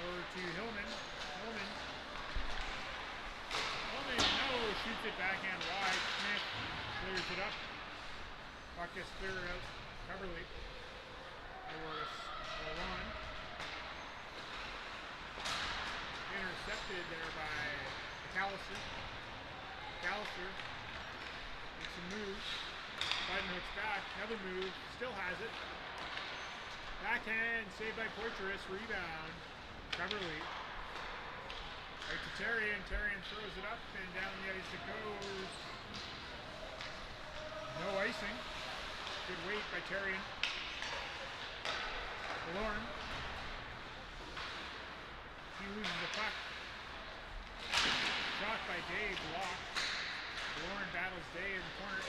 Over to Hillman. Hillman. Hillman, no, shoots it backhand wide. Smith clears it up. Puck gets cleared out. Coverly. Over to Lawn. Intercepted there by McAllister. McAllister makes a move. Biden hooks back. Another move. Still has it. Backhand. Saved by Poitras. Rebound. Coverly. Right to Terrian. Terrian throws it up and down the ice it goes. No icing. Good weight by Terrian. Lorne. He loses the puck. Shot by Day, blocked. Lorne battles Day in the corner.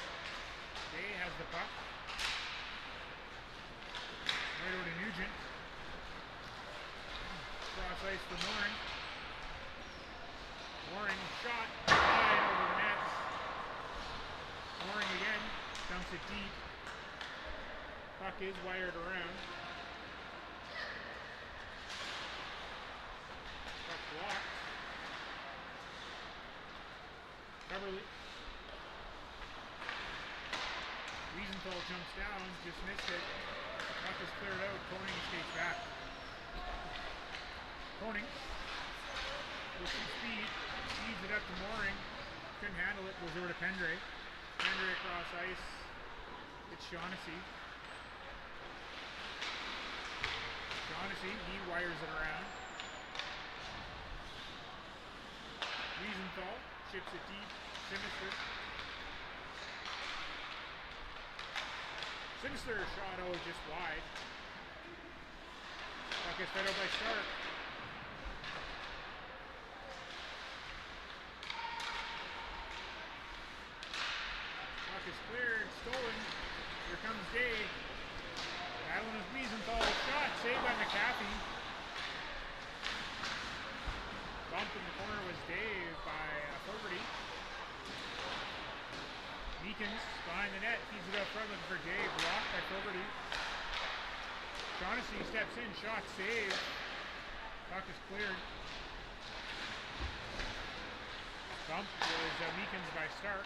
Day has the puck. Right over to Nugent. Cross ice for Mooring. Mooring shot. Wide over the net. Mooring again. Dumps it deep. Puck is wired around. Puck blocked. Coverly. Wiesenthal jumps down, just missed it. Puck is cleared out. Koning skates back. Koning with some speed, feeds it up to Mooring. Couldn't handle it. Goes over to Pendray. Pendray across ice. It's Shaughnessy. Shaughnessy, he wires it around. Wiesenthal chips it deep. Sinister. Sinister shot, oh, just wide. Puck is fed out by Stark. Puck is cleared, stolen. Here comes Dave. Battling with Wiesenthal. Shot saved by McAfee. Bump in the corner was Dave by Fogarty. behind the net, feeds it out front looking for Jay, blocked by Fogarty. Shaughnessy steps in, shot saved. Puck is cleared. Bump was Meekins by Stark.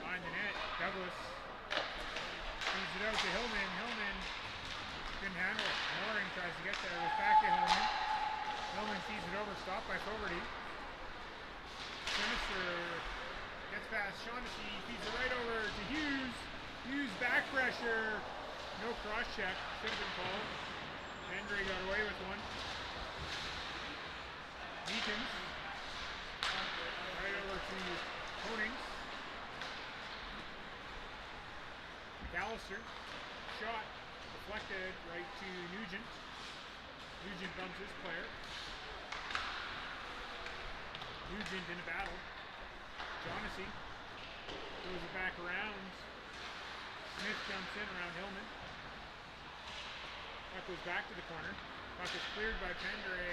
Behind the net, Douglas feeds it out to Hillman. Hillman couldn't handle it. Mooring tries to get there. It was back to Hillman. Hillman feeds it over, stopped by Fogarty. Sinister gets past Shaughnessy, feeds it right over to Hughes. Hughes back pressure. No cross check. Should have been called. Andre got away with one. Meekins. Right over to Konings. McAllister. Shot. Deflected right to Nugent. Nugent bumps his player. Nugent in a battle. Shaughnessy throws it back around. Smith jumps in around Hillman. Puck goes back to the corner. Puck is cleared by Pendre.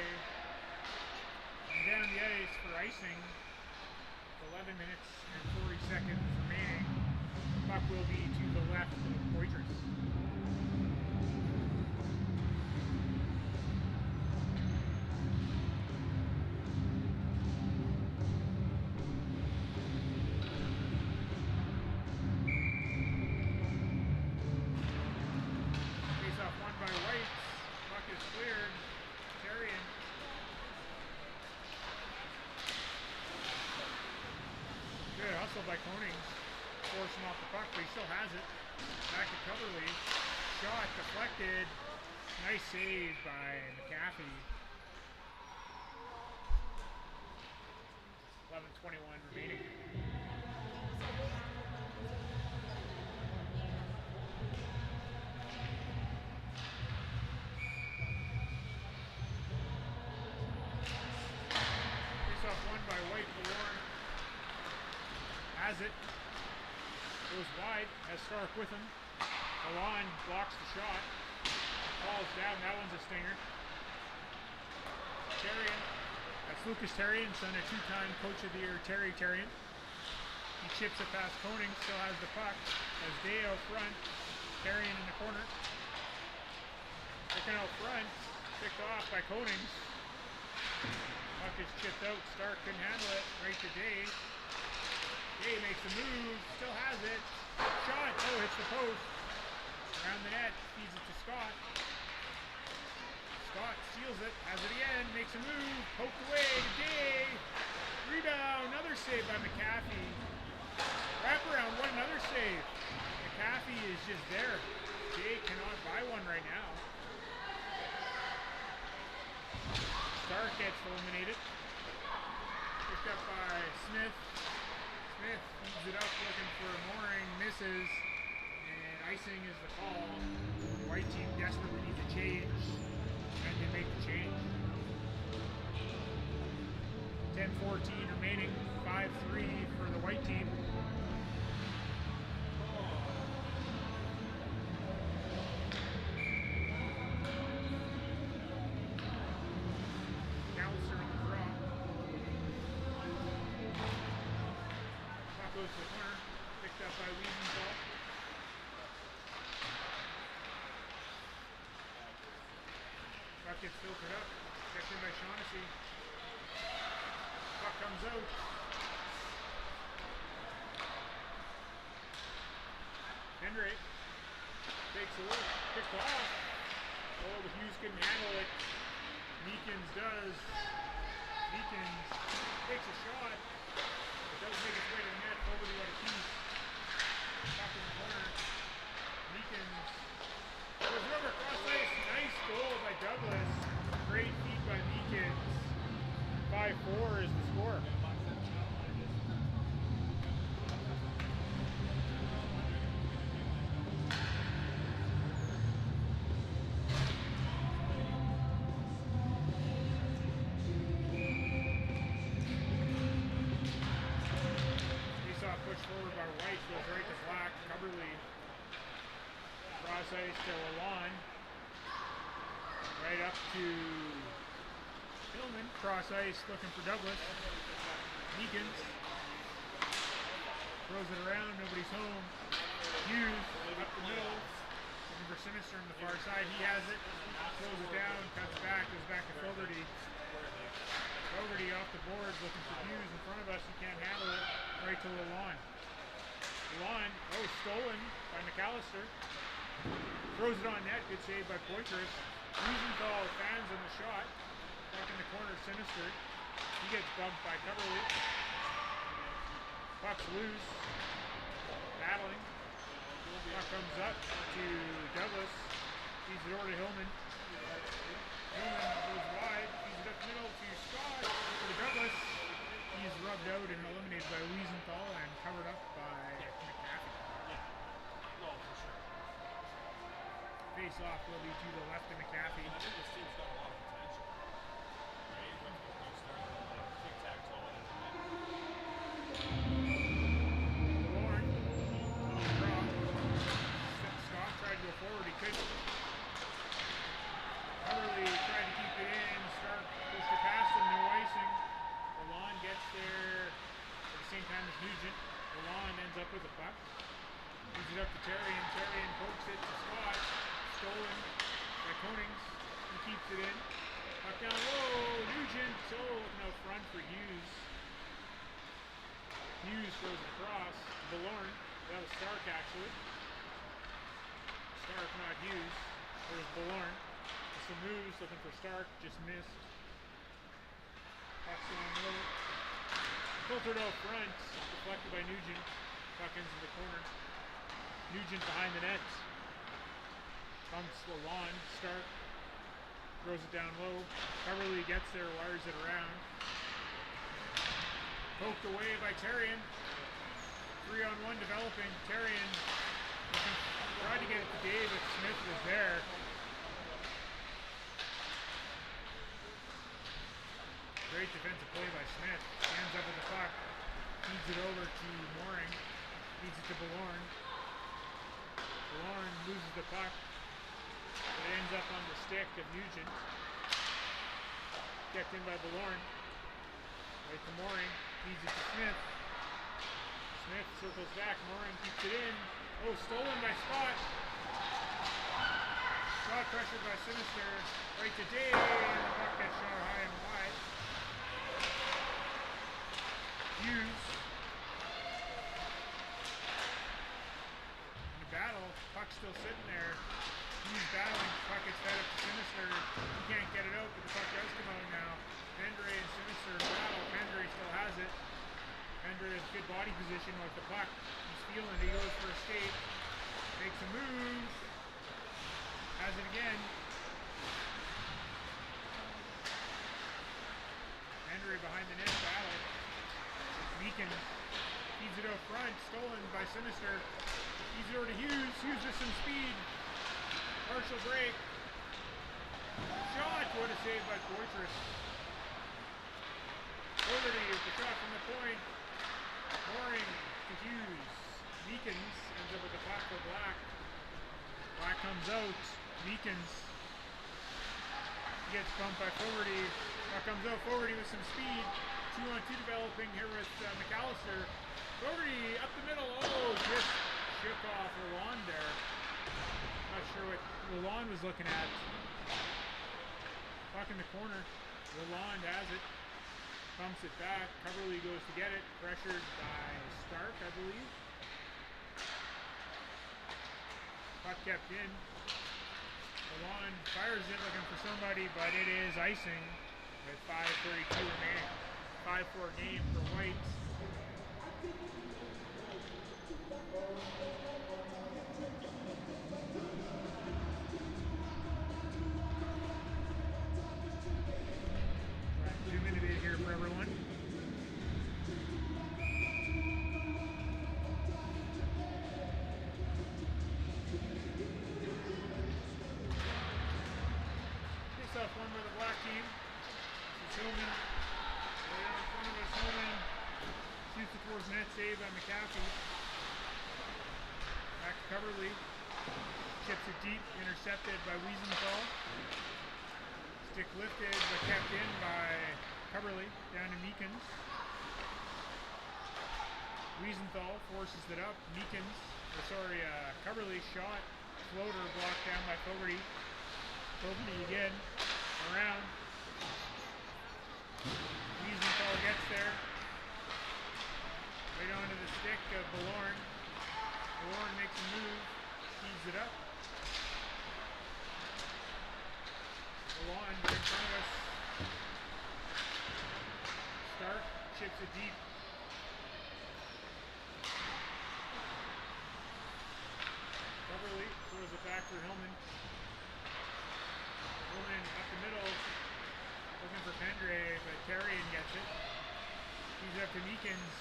And down the ice for icing. 11 minutes and 40 seconds remaining. Puck will be to the left of Poitras. By Konings, force him off the puck, but he still has it. Back to Coverley. Shot deflected. Nice save by McAfee. 11:21 remaining. Face-off won by White. Warren has it. Goes wide. Has Stark with him. Alon blocks the shot. Falls down. That one's a stinger. Terrian. That's Lucas Terrian, son of two-time Coach of the Year Terry Terrian. He chips it past Koning. Still has the puck. Has Day out front. Terrian in the corner. Looking out front. Picked off by Konings. Puck is chipped out. Stark couldn't handle it. Right to Day. Day makes a move, still has it. Shot, oh, hits the post. Around the net, feeds it to Scott. Scott seals it, has it again, makes a move, poked away to Day. Rebound, another save by McAfee. Wraparound, what another save. McAfee is just there. Day cannot buy one right now. Stark gets eliminated. Picked up by Smith. Smith feeds it up looking for Mooring, misses, and icing is the call. The white team desperately needs a change, and they make the change. 10:14 remaining, 5-3 for the white team. Goes to the corner, picked up by Wiesenthal. Puck gets filtered up, checked in by Shaughnessy. Puck comes out. Henry takes a look, picked off. Oh, but Hughes couldn't handle it. Meekins does. Meekins takes a shot. Does make its way to the net, over to a piece. Top in the corner. Meekins goes over cross ice. Nice goal by Douglas. Great feed by Meekins. 5-4 is the score. Forward by White, goes right to Black. Coverley. Cross ice to Alon. Right up to Hillman. Cross ice looking for Douglas. Meekins. Throws it around, nobody's home. Hughes up the middle, looking for Sinister on the far side. He has it, throws it down, cuts back, goes back to Fogarty. Fogarty off the boards, looking for Hughes in front of us. He can't handle it. Right to Lalonde. Lalonde, stolen by McAllister. Throws it on net, good save by Poitras. Wiesenthal fans on the shot. Back in the corner, Sinister. He gets bumped by Coverley. Puck's loose. Battling. Puck comes up to Douglas. Feeds it over to Hillman. Hillman goes wide. Feeds it up the middle to Scott. To Douglas. He's rubbed out and eliminated by Wiesenthal and covered up by McAfee. Face off will be to the left of McAfee. I think this team's got a lot of potential. Right? When you start like tic-tac-toe and Lauren. Scott tried to go forward. He couldn't. Coverley tried to keep it in. Stark pushed it past him. No icing. Lalonde gets there at the same time as Nugent. Lalonde ends up with the puck. Moves it up to Terrian. Terrian pokes it to Scott. Stolen by Konings. He keeps it in. Puck down low. Nugent. Looking out front for Hughes. Hughes throws it across. Ballorn. That was Stark actually. Stark, not Hughes. There's Ballorn. Some moves looking for Stark. Just missed. Puck's down low. Filtered out front. Deflected by Nugent. Puck into the corner. Nugent behind the net. Pumps Lalonde. Stark throws it down low. Coverley gets there, wires it around. Poked away by Terrian. 3-on-1 developing. Terrian tried to get it to Dave, but Smith was there. Great defensive play by Smith. Stands up with the puck. Feeds it over to Mooring. Feeds it to Ballorn. Ballorn loses the puck. It ends up on the stick of Nugent. Kept in by Ballorn. Right to Mooring. Feeds it to Smith. Smith circles back. Mooring keeps it in. Stolen by Scott. Scott pressured by Sinister. Right to Dave. And the puck gets shot high and wide. Hughes. In the battle. Puck's still sitting there. He's battling, puck gets fed up to Sinister. He can't get it out, but the puck does come out now. Pendre and Sinister battle. Pendre still has it. Pendre has good body position with the puck. He's feeling it. He goes for a skate. Makes a move. Has it again. Pendre behind the net battle. Meekin feeds it out front. Stolen by Sinister. Feeds it over to Hughes. Hughes with some speed. Partial break. Shot. What a save by Poitras. Fogarty with the shot from the point. Mooring to Hughes. Meekins ends up with the puck for Black. Black comes out. Meekins. He gets bumped by Fogarty. Puck comes out. Fogarty with some speed. 2-on-2 developing here with McAllister. Fogarty up the middle. Just ship off Lalonde there. Not sure what Lalonde was looking at. Puck in the corner. Lalonde has it. Pumps it back. Coverley goes to get it. Pressured by Stark, I believe. Puck kept in. Lalonde fires it looking for somebody, but it is icing with 5:32 remaining. 5-4 game for Whites. Zoom in a bit here for everyone. Face off one by the Black team. This is Hillman. Right out in front of us, Hillman. Shoots it towards net, saved by McAfee. Back to Coverley. Chips it deep, intercepted by Wiesenthal. Stick lifted, but kept in by Coverley, down to Meekins. Wiesenthal forces it up. Meekins Coverley shot, floater blocked down by Fogarty. Fogarty again, around. Wiesenthal gets there. Right onto the stick of Ballorn. Ballorn makes a move, feeds it up. Ballorn right in front of us. Stark chips it deep. Coverley throws it back for Hillman. Hillman up the middle, looking for Pendre, but Terrian gets it. He's up to Meekins.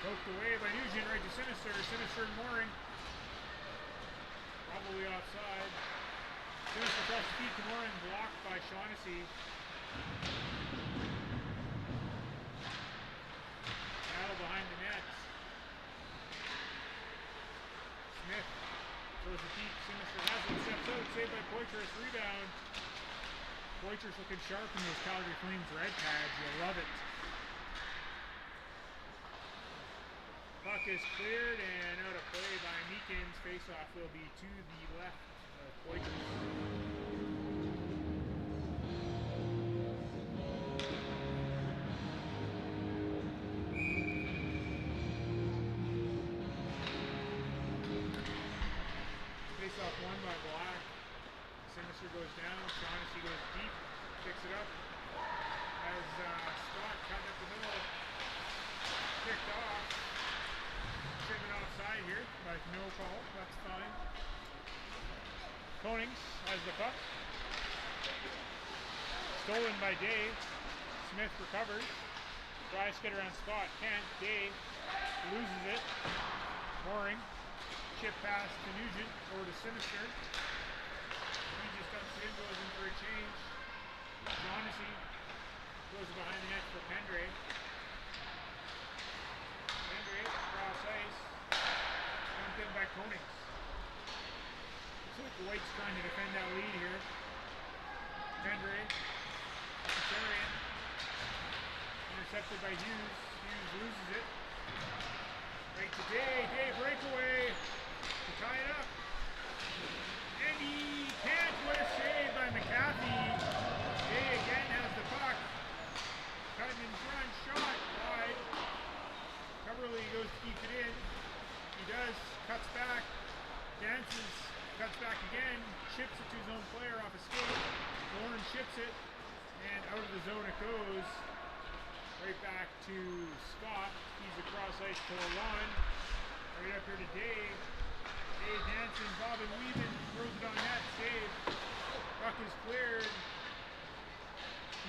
Poked away by Nugent, right to Sinister. Sinister and Mooring. Probably offside. Sinister across the feet to Mooring, blocked by Shaughnessy. Battle behind the net. Smith throws it deep. Sinister has it. Steps out. Saved by Poitras. Rebound. Poitras looking sharp in those Calgary Flames red pads. You love it. Puck is cleared and out of play by Meekins. Face-off will be to the left of Poitras. Face-off won by Black. Sinister goes down. Shaughnessy goes deep. Picks it up. As Scott cutting up the middle. Picked off. Been offside here, but no call. That's fine. Konings has the puck. Stolen by Day. Smith recovers. Tries to get around Scott. Can't. Day loses it. Mooring. Chip pass to Nugent. Over to Sinister. He just dumps it in, goes in for a change. Shaughnessy goes behind the net for Pendre. Cross ice, dumped in by Konings. Looks like the White's trying to defend that lead here. Pendre, Terrian, intercepted by Hughes. Hughes loses it. Right to Day. Day breakaway to tie it up. And he can't. What a save by McCaffey. Day again has the puck. Cutting in front, shot wide. Coverley goes to keep it in. He does, cuts back, dances, cuts back again, chips it to his own player off a skate. Lauren chips it, and out of the zone it goes. Right back to Scott. He's across ice to Lalonde. Right up here to Dave. Dave dancing, bobbing, weaving, throws it on net, save. Puck is cleared.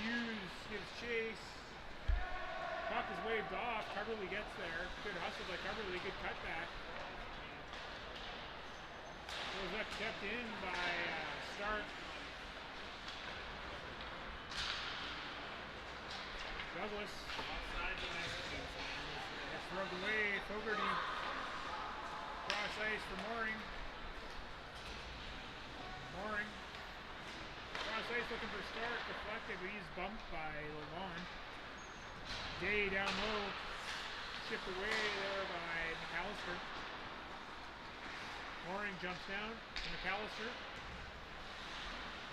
Hughes gives chase. Puck is waved off. Coverley gets there. Good hustle by Coverley. Good cutback. Goes up, kept in by Stark. Douglas. Gets rubbed away. Fogarty. Cross ice for Mooring. Mooring. Cross ice looking for Stark. Deflected, but he's bumped by Lalonde. Day down low, chipped away there by McAllister. Mooring jumps down to McAllister.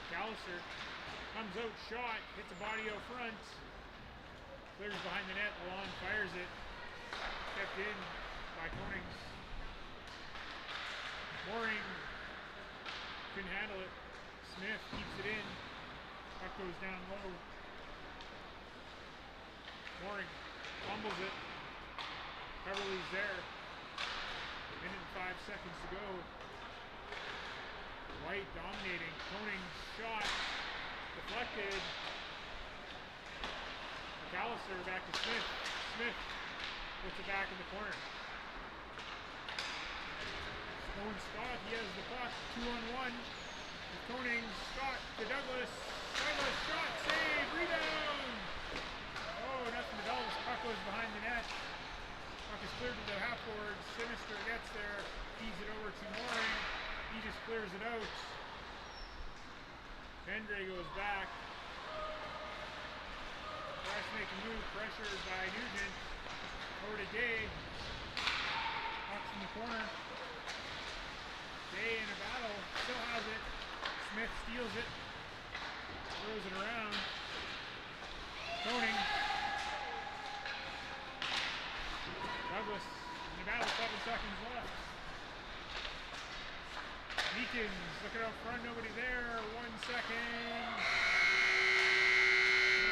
McAllister comes out, shot, hits a body out front. Clears behind the net, Lalonde fires it. Kept in by Konings. Mooring couldn't handle it. Smith keeps it in. Puck goes down low. Mooring fumbles it. Coverley's there. Minute and 5 seconds to go. White dominating. Konings shot. Deflected. McAllister back to Smith. Smith puts it back in the corner. Stone Scott, he has the puck. 2-on-1. Konings, Scott to Douglas. Douglas shot, save, rebound! Oh, nothing to Douglas. Puck goes behind the net. Puck is cleared to the half board. Sinister gets there, feeds it over to Mooring. He just clears it out. Pendre goes back. Tries to make a move, pressured by Nugent. Over to Day. Puck's in the corner. Day in a battle. Still has it. Smith steals it. Throws it around. Toning. Douglas in the battle. 7 seconds left. Meekins looking out front. Nobody there. 1 second.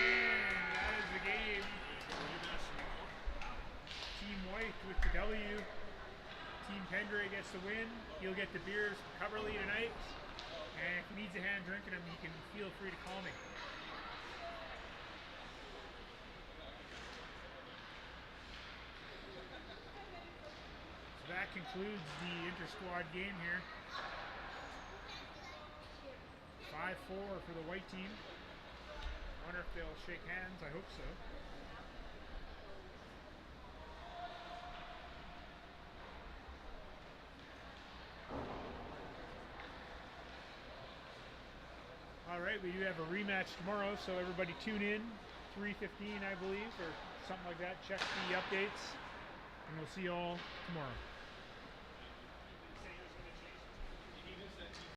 And that is the game. Team White with the W. Team Pendray gets the win. He'll get the beers from Coverly tonight. And if he needs a hand drinking them, he can feel free to call me. So that concludes the inter-squad game here. 5-4 for the white team. Wonder if they'll shake hands. I hope so. Alright, we do have a rematch tomorrow, so everybody tune in. 3:15, I believe, or something like that. Check the updates, and we'll see you all tomorrow.